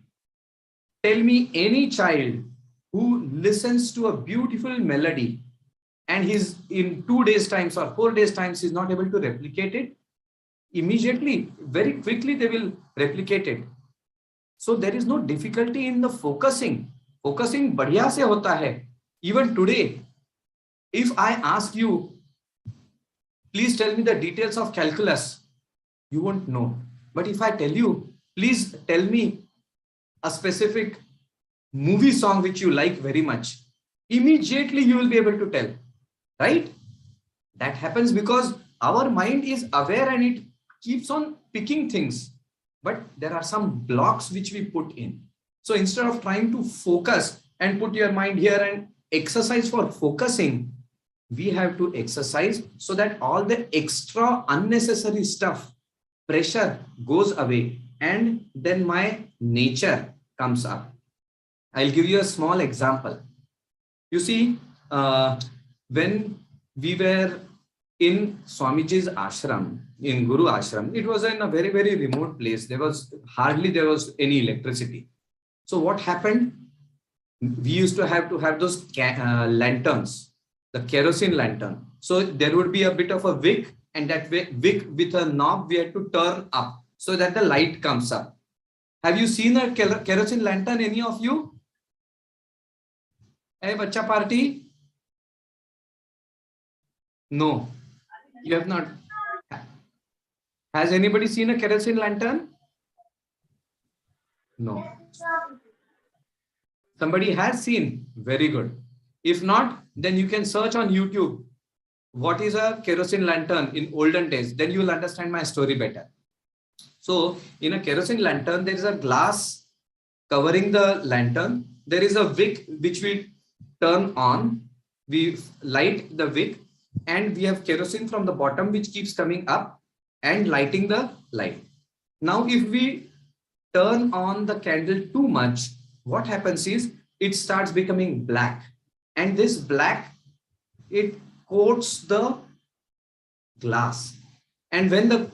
Tell me any child who listens to a beautiful melody and he's in 2 days times or 4 days times, he's not able to replicate it. Immediately, very quickly, they will replicate it. So there is no difficulty in the focusing. Focusing badhiya se hota hai. Even today, if I ask you, please tell me the details of calculus, you won't know. But if I tell you, please tell me a specific movie song which you like very much, immediately you will be able to tell, right? That happens because our mind is aware and it keeps on picking things. But there are some blocks which we put in. So instead of trying to focus and put your mind here and exercise for focusing, we have to exercise so that all the extra unnecessary stuff, pressure goes away, and then my nature comes up. I'll give you a small example. You see, when we were in Swamiji's ashram, in Guru ashram, it was in a very, very remote place. There was hardly any electricity. So what happened? We used to have those lanterns, the kerosene lantern. So there would be a bit of a wick, and that wick with a knob we had to turn up so that the light comes up. Have you seen a kerosene lantern, any of you? Hey, bacha party? No, you have not. Has anybody seen a kerosene lantern? No. Somebody has seen. Very good. If not, then you can search on YouTube. What is a kerosene lantern in olden days? Then you will understand my story better. So in a kerosene lantern, there is a glass covering the lantern. There is a wick which we turn on. We light the wick, and we have kerosene from the bottom which keeps coming up and lighting the light. Now, if we turn on the candle too much, what happens is it starts becoming black. And this black, it coats the glass. And when the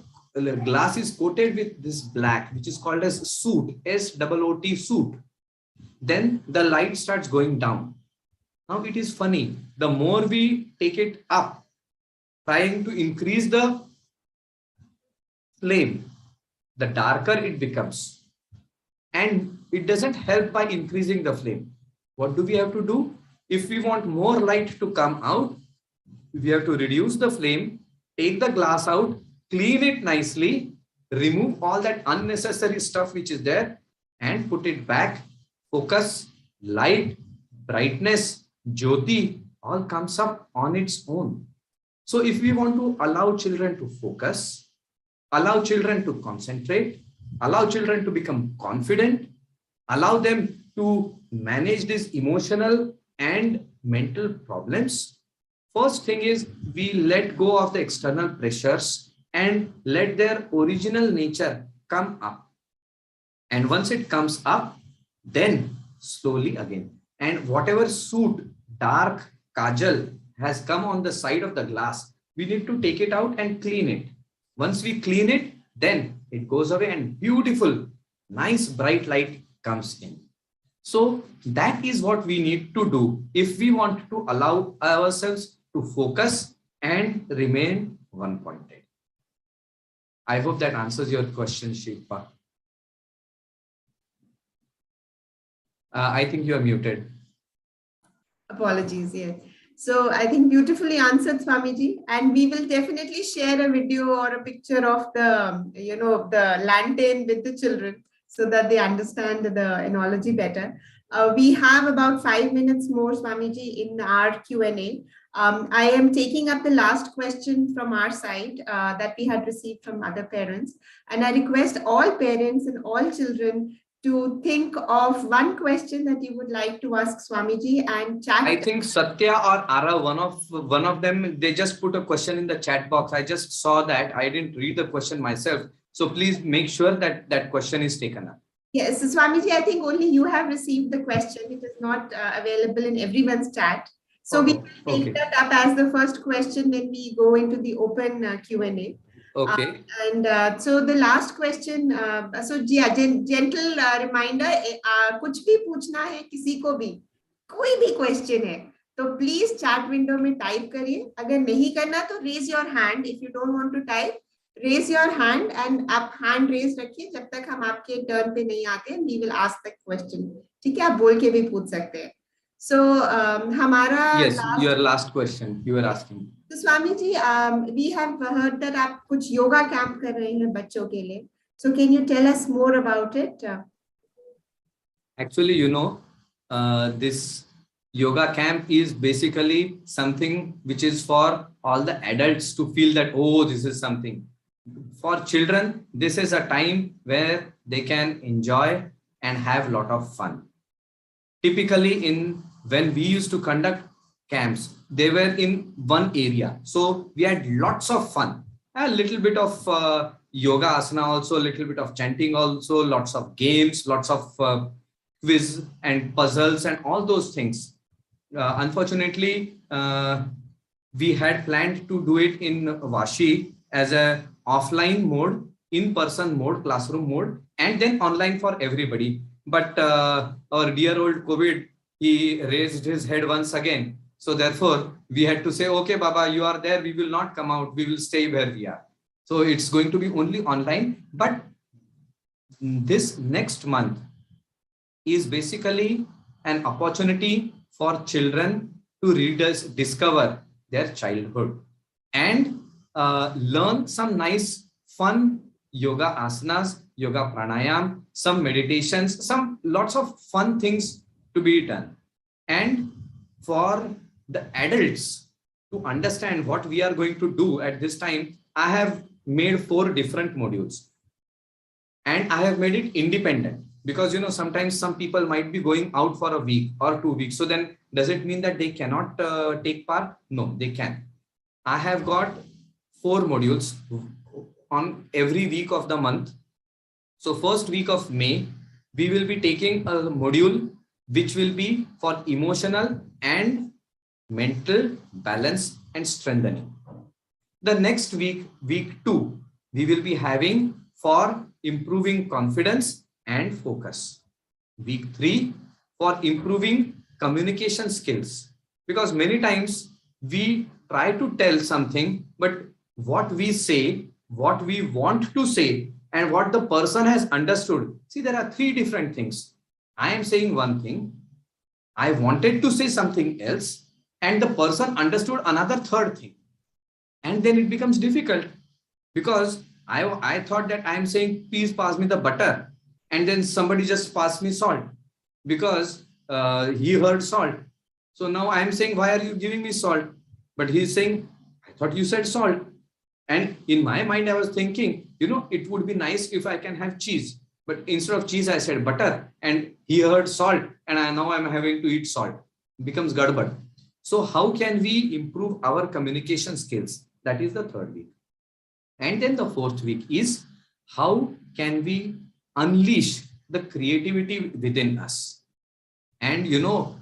glass is coated with this black, which is called as soot, S-O-O-T, soot, then the light starts going down. Now it is funny. The more we take it up, trying to increase the flame, the darker it becomes. And it doesn't help by increasing the flame. What do we have to do? If we want more light to come out, we have to reduce the flame, take the glass out, clean it nicely, remove all that unnecessary stuff which is there, and put it back. Focus, light, brightness, jyoti, all comes up on its own. So if we want to allow children to focus, allow children to concentrate, allow children to become confident, allow them to manage these emotional and mental problems, first thing is we let go of the external pressures and let their original nature come up. And once it comes up, then slowly again. And whatever soot, dark, kajal has come on the side of the glass, we need to take it out and clean it. Once we clean it, then it goes away and beautiful, nice bright light comes in. So that is what we need to do if we want to allow ourselves to focus and remain one-pointed. I hope that answers your question, Shilpa. I think you are muted. Apologies, yes. So I think beautifully answered, Swamiji, and we will definitely share a video or a picture of the, the lantern with the children so that they understand the analogy better. We have about 5 minutes more, Swamiji, in our Q&A. I am taking up the last question from our side that we had received from other parents. And I request all parents and all children to think of one question that you would like to ask Swamiji and chat. I think Satya or Ara, one of them, they just put a question in the chat box. I just saw that. I didn't read the question myself. So please make sure that that question is taken up. Yes, so Swamiji, I think only you have received the question. It is not available in everyone's chat. So we will take that up as the first question when we go into the open Q&A. Okay. So the last question, gentle reminder, कुछ भी पूछना है किसी को भी, कोई भी question है, तो please chat window में type करिए. अगर नहीं करना तो raise your hand. If you don't want to type, raise your hand and आप hand raise रखिए जब तक हम आपके turn पे नहीं आते. We will ask the question. ठीक है, आप बोल के भी पूछ सकते हैं. So हमारा your last question you were asking. So Swamiji, we have heard that आप कुछ yoga camp कर रहे हैं बच्चों के लिए. So can you tell us more about it? Actually, this yoga camp is basically something which is for all the adults to feel that, oh, this is something. For children, this is a time where they can enjoy and have a lot of fun. Typically, when we used to conduct camps, they were in one area. So we had lots of fun, a little bit of yoga asana also, a little bit of chanting also, lots of games, lots of quiz and puzzles and all those things. Unfortunately, we had planned to do it in Vashi as a offline mode, in-person mode, classroom mode, and then online for everybody. But our dear old COVID, he raised his head once again. So therefore, we had to say, okay, Baba, you are there. We will not come out. We will stay where we are. So it's going to be only online. But this next month is basically an opportunity for children to discover their childhood and learn some nice, fun yoga asanas, yoga pranayam, some meditations, lots of fun things to be done. And for the adults to understand what we are going to do at this time, I have made 4 different modules and I have made it independent because, sometimes some people might be going out for a week or 2 weeks. So then does it mean that they cannot take part? No, they can. I have got 4 modules on every week of the month. So first week of May, we will be taking a module which will be for emotional and mental balance and strengthening. The next week, week 2, we will be having for improving confidence and focus. Week 3 for improving communication skills. Because many times we try to tell something, but what we say what we want to say and what the person has understood. See, there are three different things. I am saying one thing, I wanted to say something else, and the person understood another third thing. And then it becomes difficult because I thought that I am saying, please pass me the butter. And then somebody just passed me salt because he heard salt. So now I am saying, why are you giving me salt? But he is saying, I thought you said salt. And in my mind, I was thinking, it would be nice if I can have cheese. But instead of cheese, I said butter. And he heard salt. And now I'm having to eat salt. It becomes gadbad. So how can we improve our communication skills? That is the third week. And then the fourth week is how can we unleash the creativity within us? And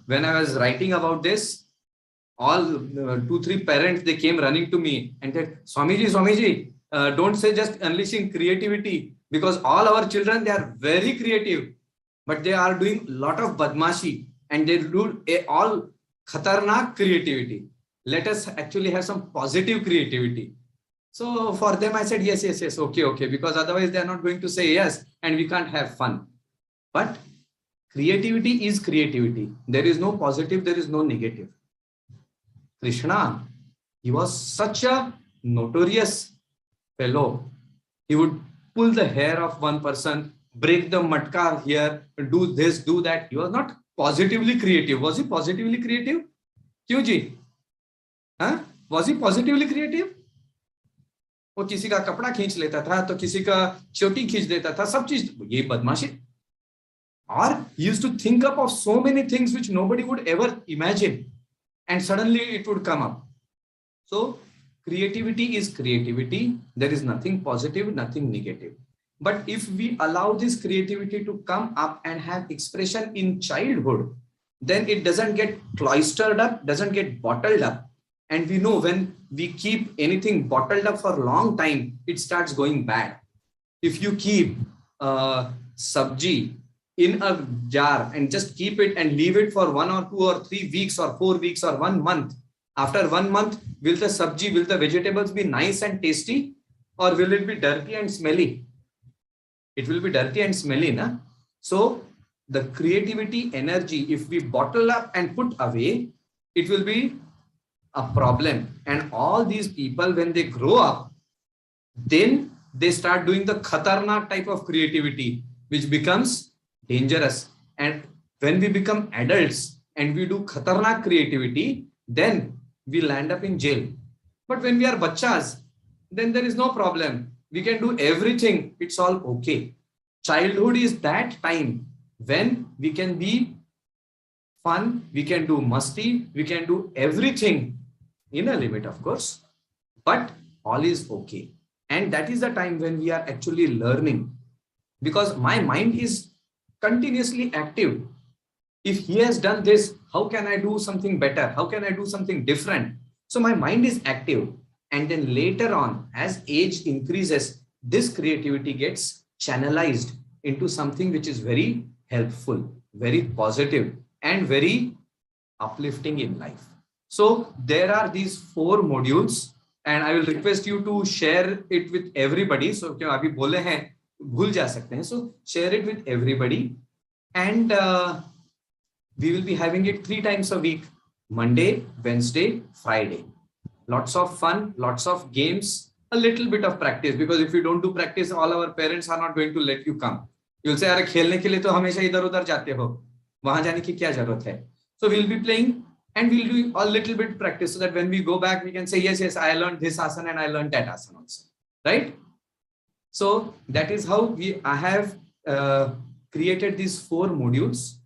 when I was writing about this, all 2-3 parents, they came running to me and said, Swamiji, don't say just unleashing creativity, because all our children, they are very creative, but they are doing a lot of badmashi and they do all khatarnak creativity. Let us actually have some positive creativity. So for them, I said, yes, okay, because otherwise they are not going to say yes and we can't have fun. But creativity is creativity. There is no positive, there is no negative. Krishna, he was such a notorious fellow. He would pull the hair of one person, break the matka here, do this, do that. He was not positively creative. Was he positively creative? Kyun ji? Huh? Was he positively creative? वो किसी का कपड़ा खींच लेता था, तो किसी का चोटी खींच देता था, सब चीज ये बदमाशी. Or he used to think up of so many things which nobody would ever imagine, and suddenly it would come up. So creativity is creativity. There is nothing positive, nothing negative. But if we allow this creativity to come up and have expression in childhood, then it doesn't get cloistered up, doesn't get bottled up. And we know when we keep anything bottled up for a long time, it starts going bad. If you keep sabji in a jar and just keep it and leave it for 1 or 2 or 3 weeks or 4 weeks or 1 month, after 1 month, will the sabji, will the vegetables be nice and tasty, or will it be dirty and smelly? It will be dirty and smelly, na? So the creativity energy, if we bottle up and put away, it will be a problem. And all these people, when they grow up, then they start doing the khatarnak type of creativity, which becomes dangerous. And when we become adults and we do khatarnak creativity, then we land up in jail. But when we are bachas, then there is no problem. We can do everything. It's all okay. Childhood is that time when we can be fun, we can do masti, we can do everything in a limit, of course, but all is okay. And that is the time when we are actually learning, because my mind is continuously active. If he has done this, how can I do something better? How can I do something different? So my mind is active. And then later on, as age increases, this creativity gets channelized into something which is very helpful, very positive, and very uplifting in life. So there are these 4 modules, and I will request you to share it with everybody. So क्यों अभी बोले हैं भूल जा सकते हैं. So share it with everybody, and we will be having it 3 times a week: Monday, Wednesday, Friday. Lots of fun, lots of games, a little bit of practice, because if you don't do practice, all our parents are not going to let you come. You'll say, अरे खेलने के लिए तो हमेशा इधर उधर जाते हो, वहां जाने की क्या जरूरत है? So we'll be playing and we'll do a little bit practice, so that when we go back, we can say, yes, I learned this asana and I learned that asana also, right? So that is how I have created these 4 modules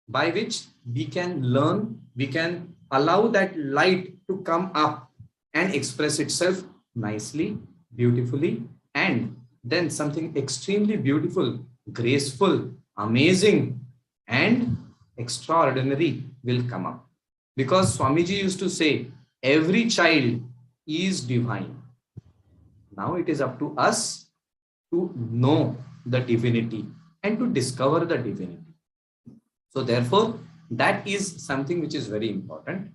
by which we can learn, we can allow that light to come up and express itself nicely, beautifully, and then something extremely beautiful, graceful, amazing, and extraordinary will come up. Because Swamiji used to say, every child is divine. Now it is up to us to know the divinity and to discover the divinity. So therefore, that is something which is very important.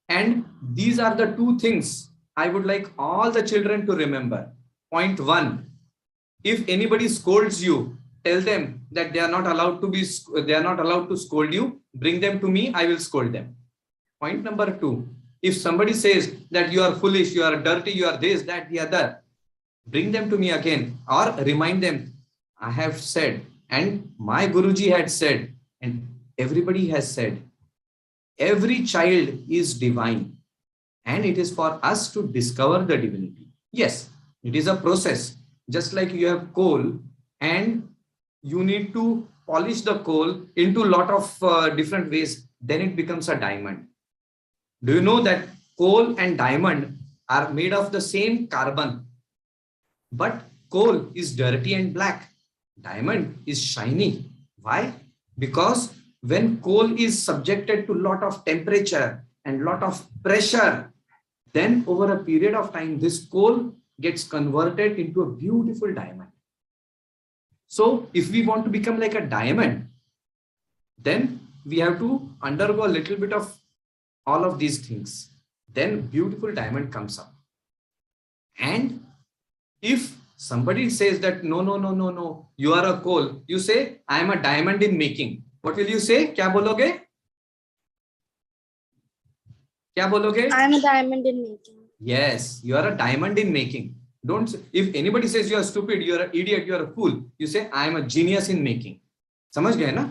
And these are the 2 things I would like all the children to remember. Point 1. If anybody scolds you, tell them that they are not allowed to scold you. Bring them to me, I will scold them. Point number 2. If somebody says that you are foolish, you are dirty, you are this, that, the other, bring them to me again, or remind them, I have said, and my Guruji had said, and everybody has said, every child is divine, and it is for us to discover the divinity. Yes, it is a process. Just like you have coal, and you need to polish the coal into a lot of different ways, then it becomes a diamond. Do you know that coal and diamond are made of the same carbon? But coal is dirty and black. Diamond is shiny. Why? Because when coal is subjected to a lot of temperature and lot of pressure, then over a period of time, this coal gets converted into a beautiful diamond. So if we want to become like a diamond, then we have to undergo a little bit of all of these things. Then beautiful diamond comes up. And if somebody says that, no, you are a coal, you say, I am a diamond in making. What will you say? Kya bologe? Kya bologe? I am a diamond in making. Yes, you are a diamond in making. Don't. If anybody says you are stupid, you are an idiot, you are a fool, you say, I am a genius in making. Samajh gaye na?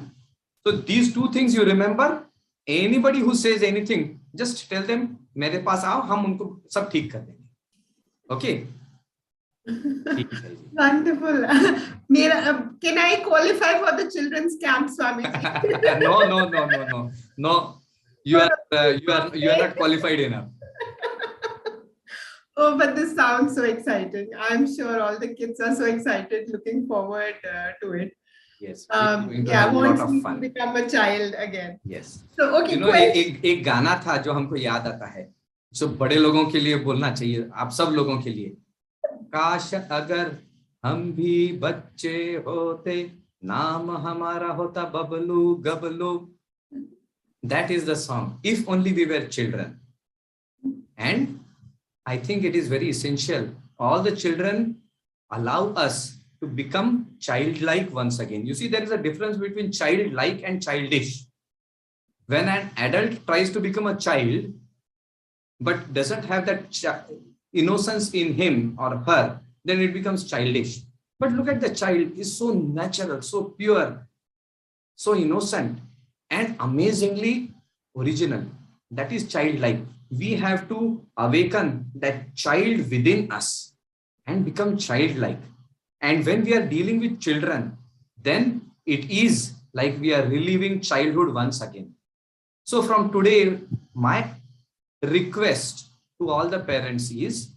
So these two things you remember. Anybody who says anything, just tell them, मेरे पास आओ, हम उनको सब ठीक कर देंगे. Okay. Wonderful. Can I qualify for the children's camp, Swamiji? No. You are not qualified enough. Oh, but this sounds so exciting. I'm sure all the kids are so excited, looking forward to it. Yes. Wants me to become a child again. Yes. So okay. एक गाना था जो हमको याद आता है, जो बड़े लोगों के लिए बोलना चाहिए, आप सब लोगों के लिए. काश अगर हम भी बच्चे होते, नाम हमारा होता Bablu गबलू. That is the song. If only we were children. And I think it is very essential. All the children allow us to become childlike once again. You see, there is a difference between childlike and childish. When an adult tries to become a child, but doesn't have that innocence in him or her, then it becomes childish. But look at the child, is so natural, so pure, so innocent, and amazingly original. That is childlike. We have to awaken that child within us and become childlike. And when we are dealing with children, then it is like we are reliving childhood once again. So from today, my request to all the parents is,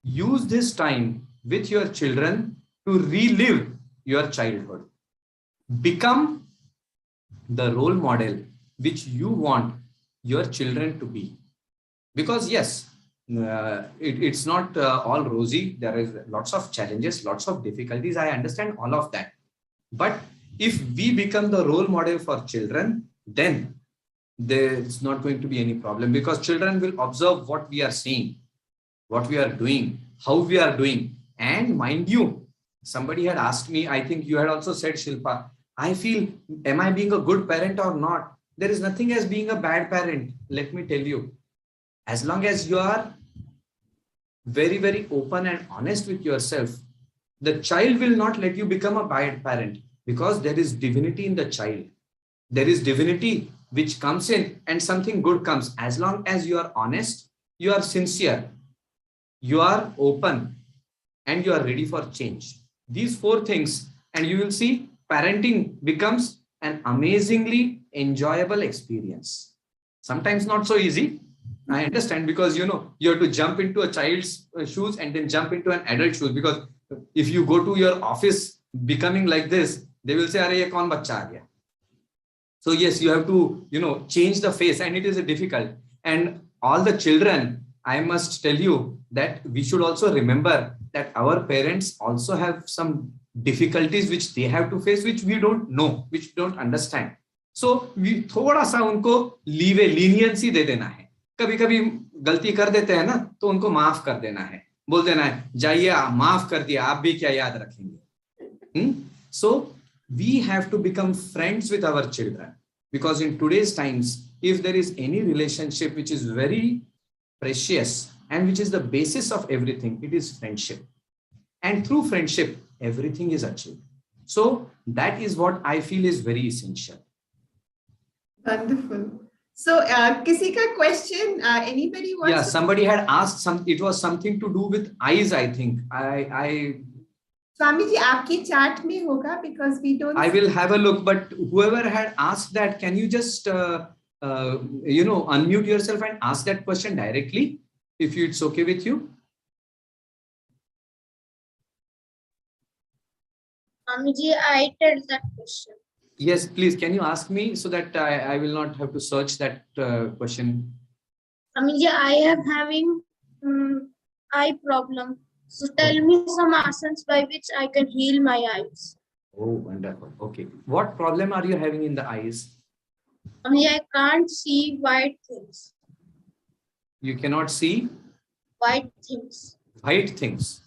use this time with your children to relive your childhood. Become the role model which you want your children to be. Because yes, it's not all rosy. There is lots of challenges, lots of difficulties. I understand all of that. But if we become the role model for children, then there's not going to be any problem, because children will observe what we are saying, what we are doing, how we are doing. And mind you, somebody had asked me, I think you had also said, Shilpa, I feel, am I being a good parent or not? There is nothing as being a bad parent. Let me tell you, as long as you are very, very open and honest with yourself, the child will not let you become a bad parent, because there is divinity in the child. There is divinity which comes in and something good comes. As long as you are honest, you are sincere, you are open, and you are ready for change. These four things, and you will see parenting becomes an amazingly enjoyable experience. Sometimes not so easy. I understand, because you have to jump into a child's shoes and then jump into an adult shoes, because if you go to your office becoming like this, they will say, "Arey, ye kaun bachcha aa gaya?" So yes, you have to, change the face, and it is difficult. And all the children, I must tell you that we should also remember that our parents also have some difficulties which they have to face, which we don't know, which don't understand. So we थोड़ा सा उनको leniency दे देना है. कभी-कभी गलती कर देते हैं ना, तो उनको माफ कर देना है. बोल देना है जाइए माफ कर दिया, आप भी क्या याद रखेंगे. So we have to become friends with our children, because in today's times, if there is any relationship which is very precious and which is the basis of everything, it is friendship. And through friendship, everything is achieved. So that is what I feel is very essential. Wonderful. So, किसी का question? Anybody wants? Yeah, somebody had asked some. It was something to do with eyes. I think Swami ji, आपकी chat में होगा, because we don't. I will have a look. But whoever had asked that, can you just unmute yourself and ask that question directly, if it's okay with you? Swamiji, I tell that question. Yes, please. Can you ask me so that I will not have to search that question? Swamiji, I am having eye problem. So tell me some asanas by which I can heal my eyes. Oh, wonderful. Okay. What problem are you having in the eyes? Swamiji, I can't see white things. You cannot see White things. white things.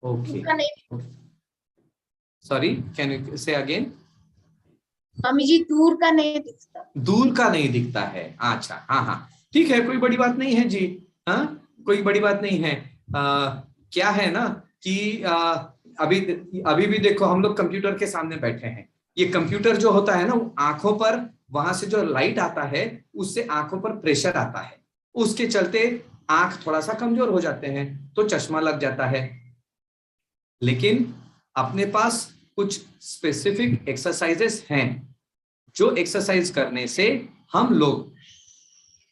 Okay. Okay. Sorry, can you say again? स्वामीजी दूर का नहीं दिखता. दूर का नहीं दिखता है. अच्छा, हाँ, ठीक है, कोई बड़ी बात नहीं है जी. हाँ, कोई बड़ी बात नहीं है. क्या है ना कि अभी भी देखो, हम लोग कंप्यूटर के सामने बैठे हैं. ये कंप्यूटर जो होता है ना, आंखों पर वहां से जो लाइट आता है, उससे आंखों पर प्रेशर आता है. उसके चलते आंख थोड़ा सा कमजोर हो जाते हैं, तो चश्मा लग जाता है. लेकिन अपने पास कुछ स्पेसिफिक एक्सरसाइजेस हैं, जो एक्सरसाइज करने से हम लोग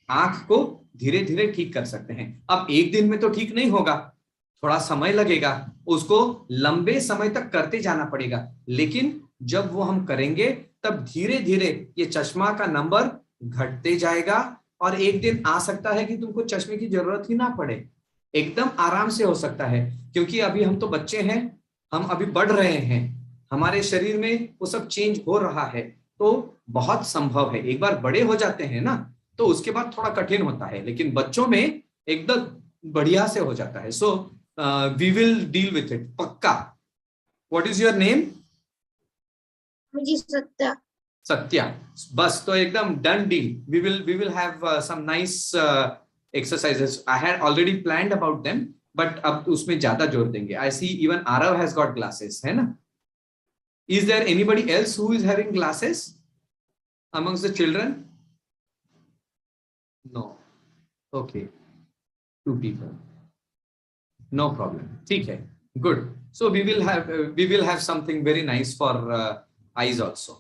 आंख को धीरे धीरे ठीक कर सकते हैं. अब एक दिन में तो ठीक नहीं होगा, थोड़ा समय लगेगा, उसको लंबे समय तक करते जाना पड़ेगा. लेकिन जब वो हम करेंगे, तब धीरे धीरे ये चश्मा का नंबर घटते जाएगा, और एक दिन आ सकता है कि तुमको चश्मे की जरूरत ही ना पड़े. एकदम आराम से हो सकता है, क्योंकि अभी हम तो बच्चे हैं, हम अभी बढ़ रहे हैं, हमारे शरीर में वो सब चेंज हो रहा है, तो बहुत संभव है. एक बार बड़े हो जाते हैं ना, तो उसके बाद थोड़ा कठिन होता है, लेकिन बच्चों में एकदम बढ़िया से हो जाता है. So we will deal with it, पक्का. What is your name? मुझे सत्या. सत्या. बस तो एकदम done deal. We will have some nice exercises. I had already planned about them, but अब उसमें ज्यादा जोर देंगे. I see even Arav has got glasses, है ना? Is there anybody else who is having glasses amongst the children? No. Okay. 2 people. No problem. ठीक है. Good. So we will have something very nice for eyes also.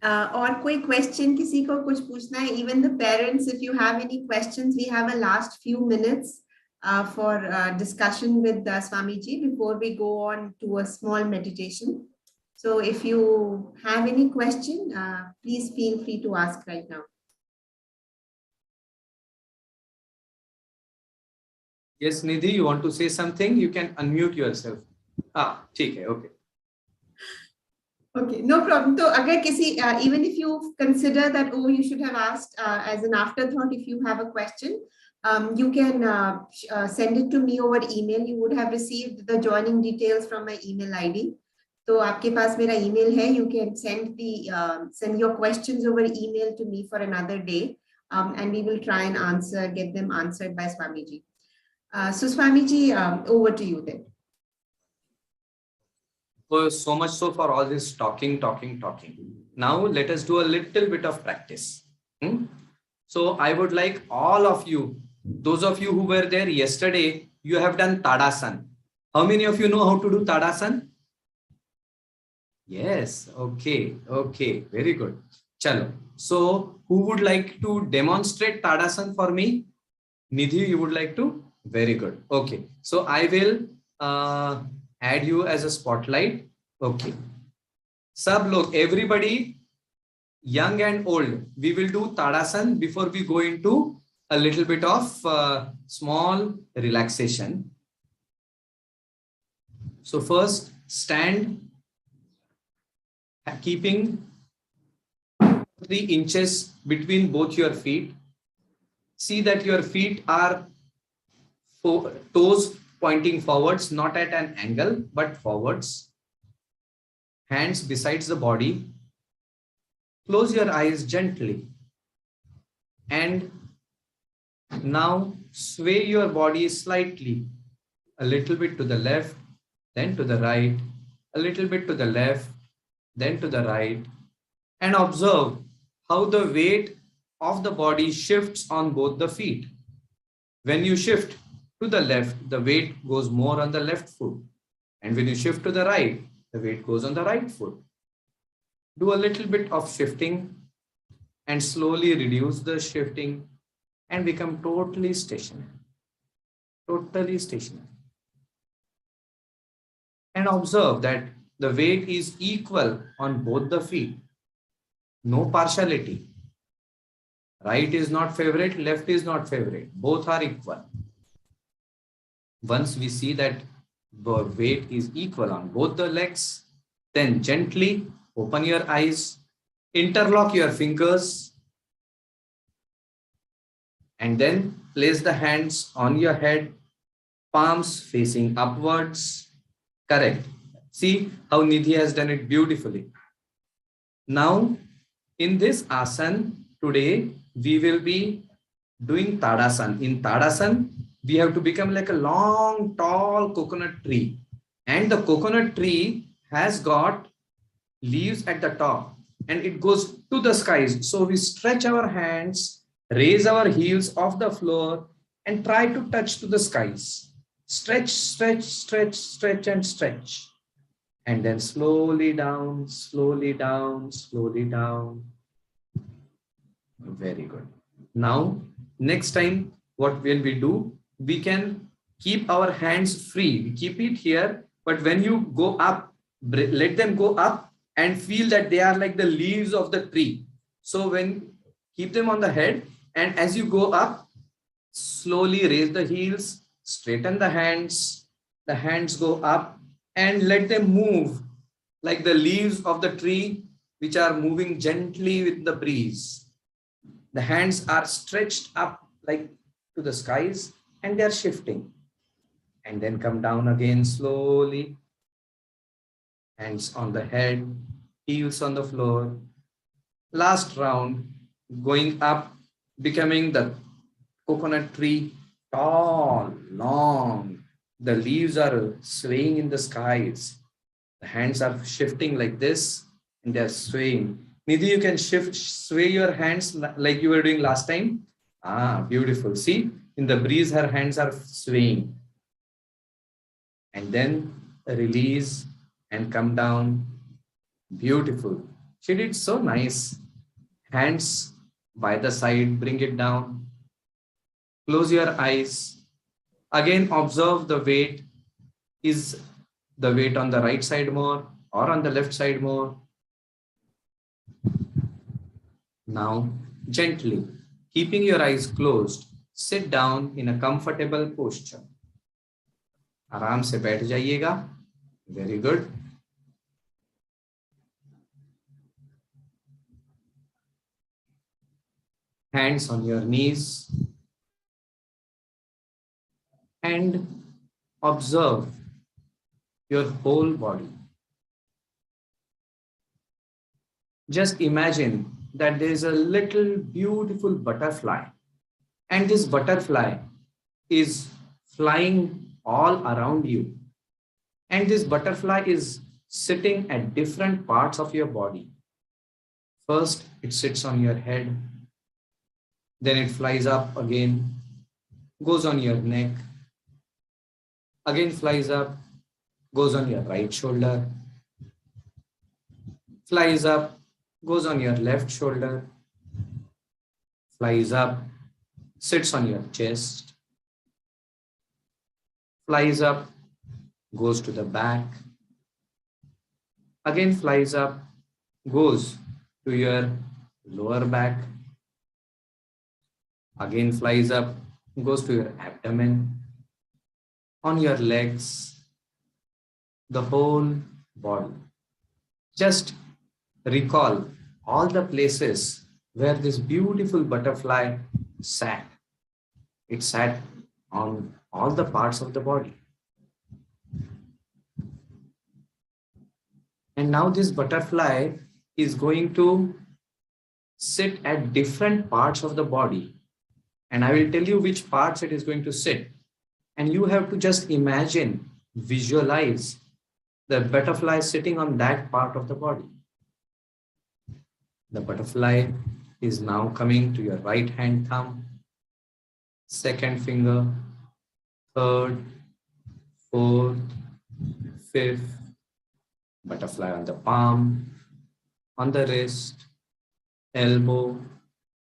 और कोई question किसी को कुछ पूछना है? Even the parents, if you have any questions, we have a last few minutes for discussion with Swami ji before we go on to a small meditation. So if you have any question, please feel free to ask right now. Yes, Nidhi, you want to say something? You can unmute yourself. ठीक है, okay. Okay, no problem. So, अगर किसी, even if you consider that, oh, you should have asked as an afterthought, if you have a question, you can send it to me over email. You would have received the joining details from my email ID. तो आपके पास मेरा email है. You can send your questions over email to me for another day, and we will try and get them answered by Swami ji. So Swami ji, over to you then. So much so for all this talking. Now let us do a little bit of practice. So I would like all of you, those of you who were there yesterday, you have done Tadasana. How many of you know how to do Tadasana? Yes. Okay. Very good. Chalo. So who would like to demonstrate Tadasana for me? Nidhi, you would like to? Very good. Okay. So I will add you as a spotlight. Okay. Sab log, everybody, young and old, we will do Tadasana before we go into a little bit of small relaxation. So first, stand, keeping 3 inches between both your feet. See that your feet are toes pointing forwards, not at an angle, but forwards. Hands besides the body. Close your eyes gently. And now sway your body slightly, a little bit to the left, then to the right, a little bit to the left, then to the right, and observe how the weight of the body shifts on both the feet. When you shift to the left, the weight goes more on the left foot. And when you shift to the right, the weight goes on the right foot. Do a little bit of shifting and slowly reduce the shifting and become totally stationary. Totally stationary. And observe that the weight is equal on both the feet. No partiality. Right is not favorite, left is not favorite. Both are equal. Once we see that the weight is equal on both the legs, then gently open your eyes, interlock your fingers, and then place the hands on your head, palms facing upwards. Correct. See how Nidhi has done it beautifully. Now, in this asana, today we will be doing Tadasana. In Tadasana, we have to become like a long, tall coconut tree. And the coconut tree has got leaves at the top and it goes to the skies. So we stretch our hands, raise our heels off the floor and try to touch to the skies. Stretch, stretch, stretch, stretch, and stretch. And then slowly down, slowly down, slowly down. Very good. Now, next time, what will we do? We can keep our hands free. We keep it here, but when you go up, let them go up and feel that they are like the leaves of the tree. So when keep them on the head, and as you go up, slowly raise the heels, straighten the hands go up and let them move like the leaves of the tree which are moving gently with the breeze. The hands are stretched up like to the skies and they are shifting. And then come down again slowly. Hands on the head, heels on the floor. Last round, going up, becoming the coconut tree, tall, long. The leaves are swaying in the skies. The hands are shifting like this and they're swaying. Nidhi, you can sway your hands like you were doing last time. Ah, beautiful. See, in the breeze, her hands are swaying. And then release and come down. Beautiful. She did so nice. Hands by the side, bring it down. Close your eyes. Again, observe the weight. Is the weight on the right side more or on the left side more? Now, gently, keeping your eyes closed, sit down in a comfortable posture. आराम से बैठ जाइएगा. Very good. Hands on your knees and observe your whole body. Just imagine that there is a little beautiful butterfly, and this butterfly is flying all around you. And this butterfly is sitting at different parts of your body. First, it sits on your head. Then it flies up again, goes on your neck. Again flies up, goes on your right shoulder. Flies up, goes on your left shoulder. Flies up, sits on your chest. Flies up, goes to the back. Again flies up, goes to your lower back. Again flies up, goes to your abdomen, on your legs, the whole body. Just recall all the places where this beautiful butterfly sat. It sat on all the parts of the body. And now this butterfly is going to sit at different parts of the body. And I will tell you which parts it is going to sit. And you have to just imagine, visualize the butterfly sitting on that part of the body. The butterfly is now coming to your right hand thumb, second finger, third, fourth, fifth, butterfly on the palm, on the wrist, elbow,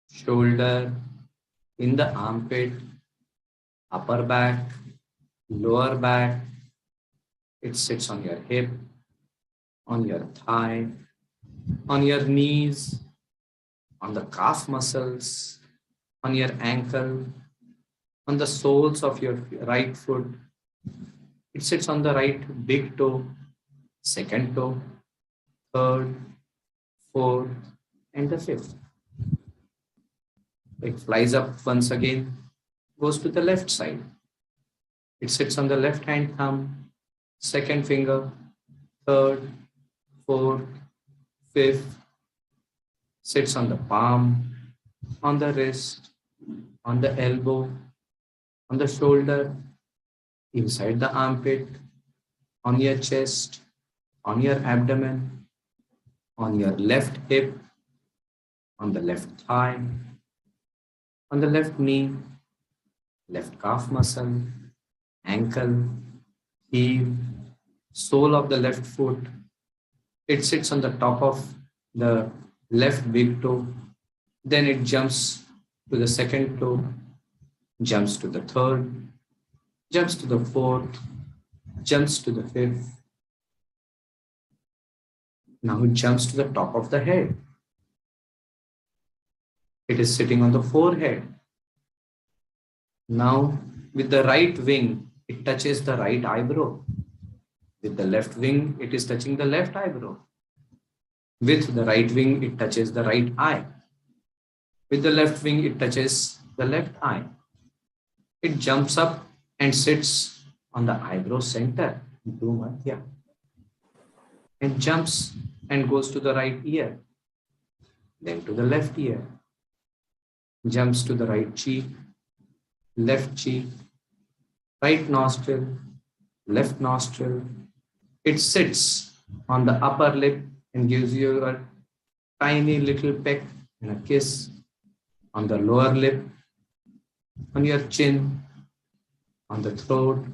shoulder, in the armpit, upper back, lower back. It sits on your hip, on your thigh, on your knees, on the calf muscles, on your ankle, on the soles of your right foot. It sits on the right big toe, second toe, third, fourth, and the fifth. It flies up once again, goes to the left side. It sits on the left hand thumb, second finger, third, fourth, fifth, sits on the palm, on the wrist, on the elbow, on the shoulder, inside the armpit, on your chest, on your abdomen, on your left hip, on the left thigh, on the left knee, left calf muscle, ankle, heel, sole of the left foot. It sits on the top of the left big toe. Then it jumps to the second toe, jumps to the third, jumps to the fourth, jumps to the fifth. Now it jumps to the top of the head. It is sitting on the forehead. Now, with the right wing, it touches the right eyebrow. With the left wing, it is touching the left eyebrow. With the right wing, it touches the right eye. With the left wing, it touches the left eye. It jumps up and sits on the eyebrow center, Bhumadhya, and jumps and goes to the right ear, then to the left ear, jumps to the right cheek, left cheek, right nostril, left nostril. It sits on the upper lip and gives you a tiny little peck and a kiss on the lower lip, on your chin, on the throat,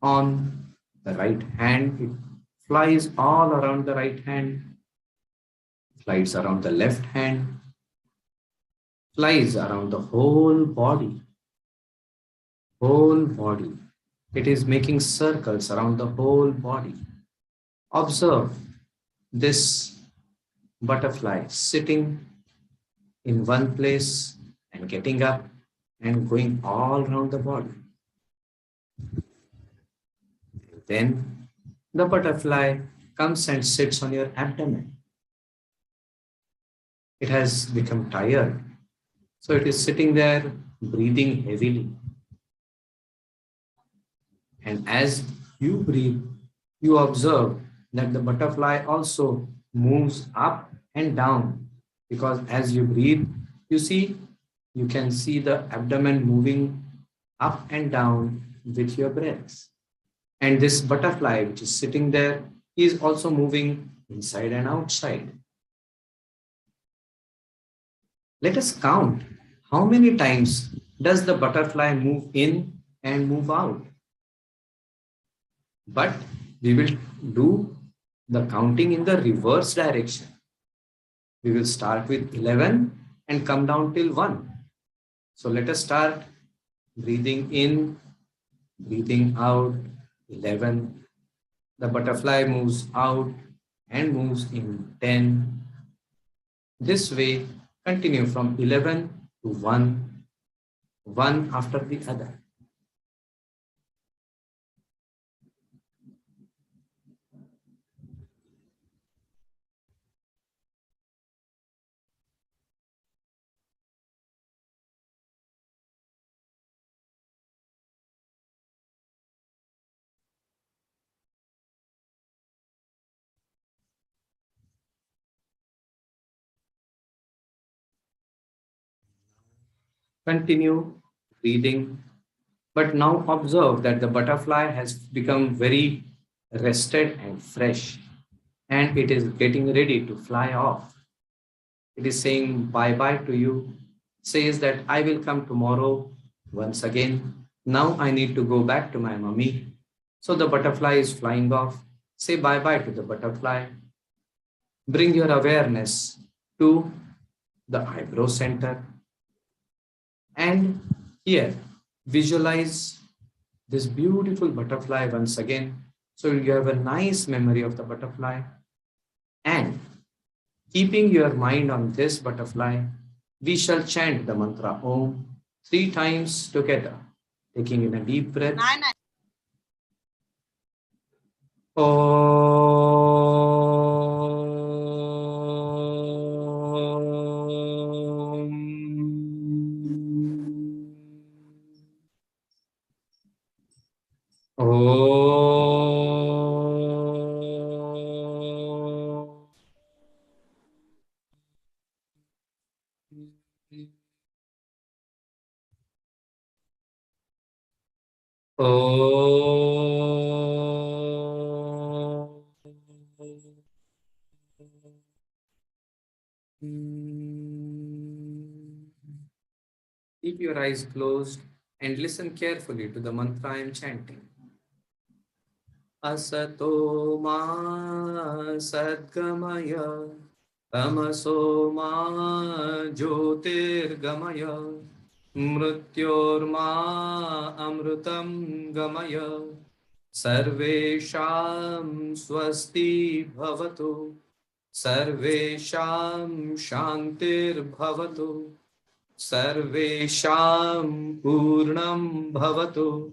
on the right hand. It flies all around the right hand, flies around the left hand, flies around the whole body. Whole body. It is making circles around the whole body. Observe this butterfly sitting in one place and getting up and going all around the body. Then the butterfly comes and sits on your abdomen. It has become tired, so it is sitting there breathing heavily. And as you breathe, you observe that the butterfly also moves up and down, because as you breathe, you can see the abdomen moving up and down with your breaths. And this butterfly, which is sitting there, is also moving inside and outside. Let us count how many times does the butterfly move in and move out. But we will do the counting in the reverse direction. We will start with 11 and come down till 1. So let us start breathing in, breathing out, 11. The butterfly moves out and moves in 10. This way, continue from 11 to 1, one after the other. Continue breathing, but now observe that the butterfly has become very rested and fresh, and it is getting ready to fly off. It is saying bye bye to you, says that I will come tomorrow once again. Now I need to go back to my mummy. So the butterfly is flying off. Say bye bye to the butterfly. Bring your awareness to the eyebrow center, and here visualize this beautiful butterfly once again. So you have a nice memory of the butterfly, and keeping your mind on this butterfly, we shall chant the mantra Om 3 times together, taking in a deep breath. Keep your eyes closed and listen carefully to the mantra I am chanting. Asato ma sadgamaya, tamaso ma jyotirgamaya, mrityorma amrutam gamaya, sarvesham swasti bhavatu, sarvesham shantir bhavatu, sarvesham purnam bhavatu,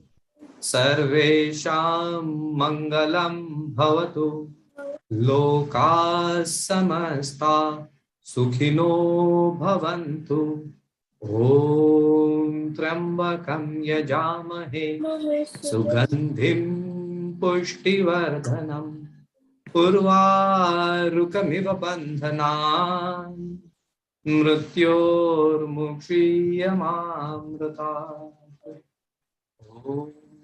सर्वेषां मंगलं भवतु, लोकाः समस्ता सुखिनो भवन्तु। ॐ त्र्यंबकं यजामहे सुगंधिं पुष्टिवर्धनम् उर्वारुकमिव बन्धनान् मृत्योर्मुक्षीयमामृतात्। ॐ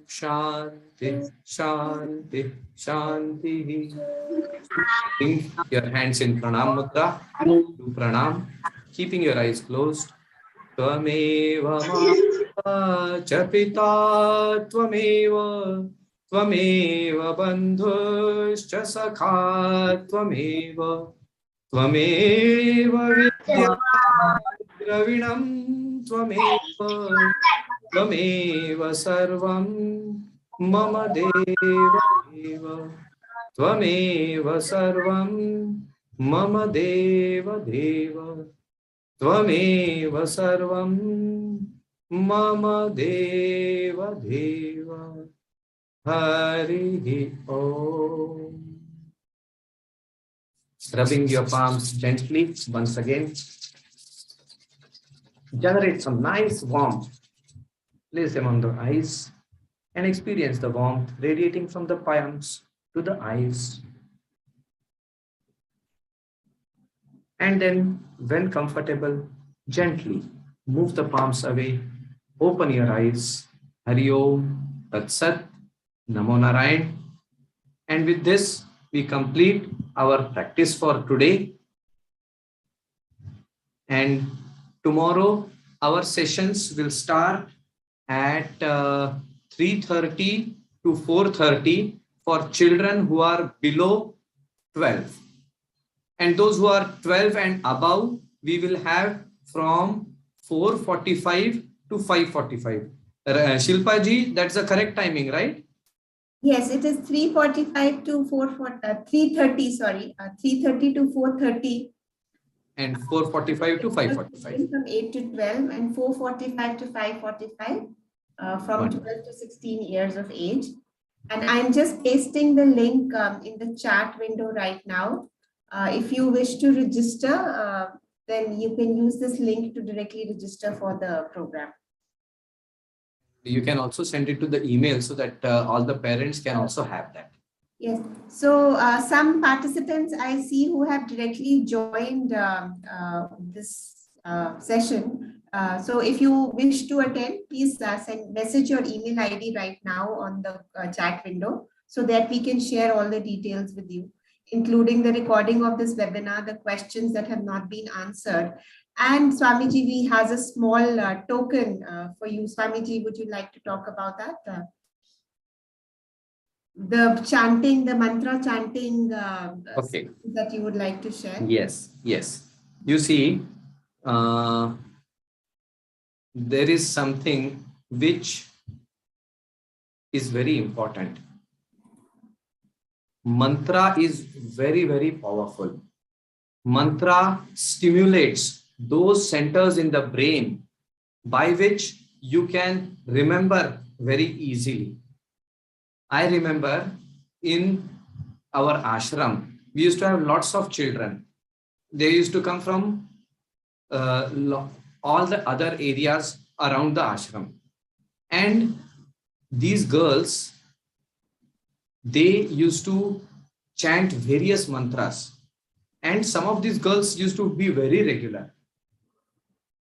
Shanti, Shanti, Shanti. Bring your hands in pranam mudra. Do pranam, keeping your eyes closed. Tvameva mata cha pita, tvameva bandhuscha sakha, tvameva vidya dravinam, त्वमेव सर्वं मम देव, त्वमेव सर्वं मम देव, त्वमेव सर्वं मम देव। Hari Om. Rubbing your palms gently once again. Generate some nice warmth. Place them on the eyes and experience the warmth radiating from the palms to the eyes. And then, when comfortable, gently move the palms away. Open your eyes. Hari Om, Tat Sat, Namo Narayan. And with this, we complete our practice for today. And tomorrow, our sessions will start at 3:30 to 4:30 for children who are below 12. And those who are 12 and above, we will have from 4:45 to 5:45. Shilpa ji, that's the correct timing, right? Yes, it is 3:45 to 3:30, sorry, 3:30 to 4:30. And 4:45 to 5:45. From 8 to 12 and 4:45 to 5:45 from 12 to 16 years of age. And I'm just pasting the link in the chat window right now. If you wish to register, then you can use this link to directly register for the program. You can also send it to the email so that all the parents can also have that. Yes. So some participants I see who have directly joined this session, So if you wish to attend, please message your email ID right now on the chat window so that we can share all the details with you, including the recording of this webinar, the questions that have not been answered. And Swamiji, we has a small token for you. Swamiji, would you like to talk about that? The chanting, the mantra chanting Okay. that you would like to share? Yes, yes. You see, there is something which is very important. Mantra is very, very powerful. Mantra stimulates those centers in the brain by which you can remember very easily. I remember in our ashram, we used to have lots of children. They used to come from all the other areas around the ashram. And these girls, they used to chant various mantras. And some of these girls used to be very regular.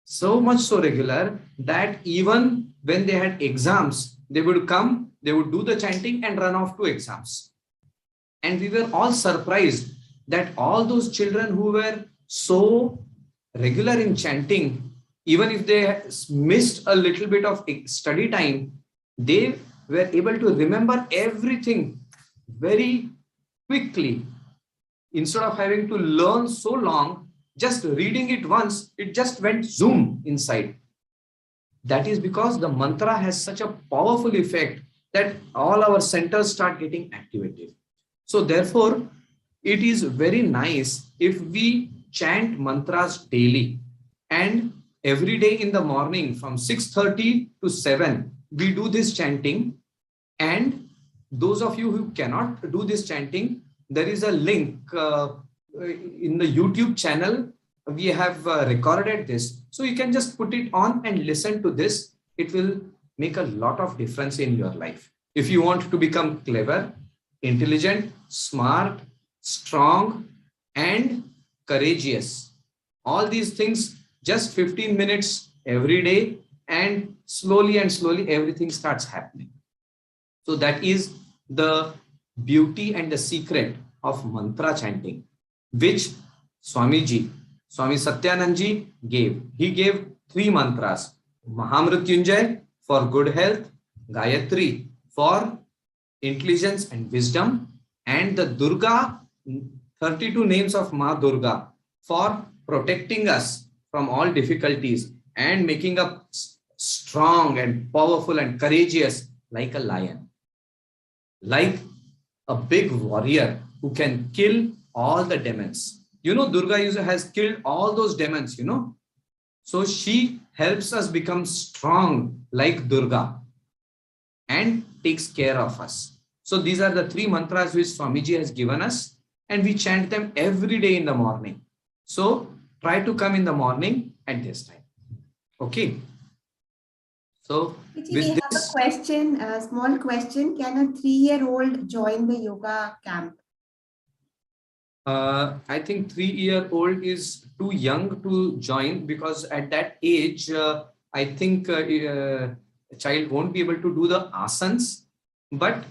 So much so regular that even when they had exams, they would come, they would do the chanting and run off to exams. And we were all surprised that all those children who were so regular in chanting, even if they missed a little bit of study time, they were able to remember everything very quickly. Instead of having to learn so long, just reading it once, it just went zoom inside. That is because the mantra has such a powerful effect that all our centers start getting activated. So therefore, it is very nice if we chant mantras daily, and every day in the morning from 6:30 to 7, we do this chanting. And those of you who cannot do this chanting, there is a link in the YouTube channel. We have recorded this. So you can just put it on and listen to this. It will make a lot of difference in your life. If you want to become clever, intelligent, smart, strong, and courageous, all these things, just 15 minutes every day, and slowly everything starts happening. So that is the beauty and the secret of mantra chanting, which Swami Satyanandji gave. He gave 3 mantras: Mahamrityunjay for good health, Gayatri for intelligence and wisdom, and the Durga, 32 names of Ma Durga, for protecting us from all difficulties and making us strong and powerful and courageous like a lion, like a big warrior who can kill all the demons. You know, Durga has killed all those demons, you know. So she helps us become strong like Durga and takes care of us. So these are the 3 mantras which Swamiji has given us, and we chant them every day in the morning. So try to come in the morning at this time. Okay. So we have a question, a small question. Can a 3-year-old join the yoga camp? I think 3-year-old is too young to join, because at that age, I think a child won't be able to do the asanas, but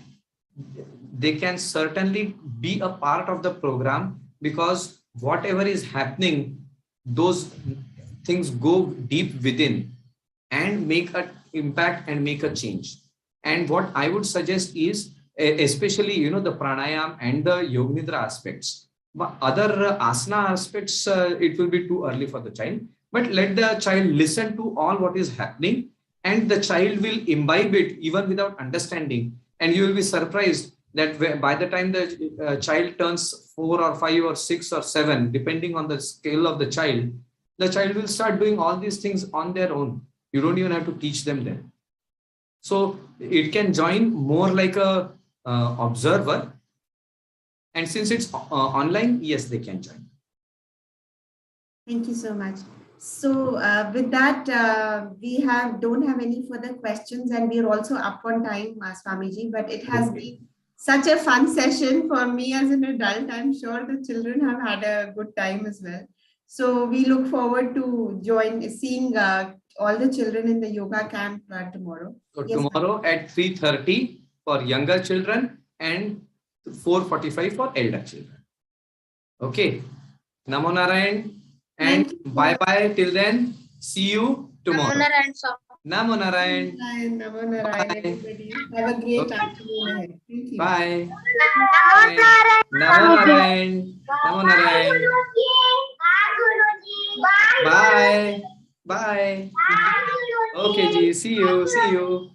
they can certainly be a part of the program, because whatever is happening, those things go deep within and make an impact and make a change. And what I would suggest is, especially, you know, the pranayam and the yoga nidra aspects. But other asana aspects, it will be too early for the child. But let the child listen to all what is happening, and the child will imbibe it even without understanding. And you will be surprised that by the time the child turns 4 or 5 or 6 or 7, depending on the scale of the child will start doing all these things on their own. You don't even have to teach them then. So it can join more like a observer. And since it's online, yes, they can join. Thank you so much. So with that, we don't have any further questions, and we are also up on time, Swamiji, but it has been such a fun session for me as an adult. I'm sure the children have had a good time as well. So we look forward to seeing all the children in the yoga camp tomorrow. So Yes, ma'am. tomorrow at 3:30 for younger children and 4:45 for elder children. Okay. Namo Narayan and Thank you. bye bye till then. See you tomorrow. Narayan, sir. Namo Narayan. Namo Narayan, Bye. everybody. Have a great Okay. afternoon ahead. Thank you. Bye. Namo Narayan. Namo Narayan. Bye. Bye. Okay, Ji. See you. See you.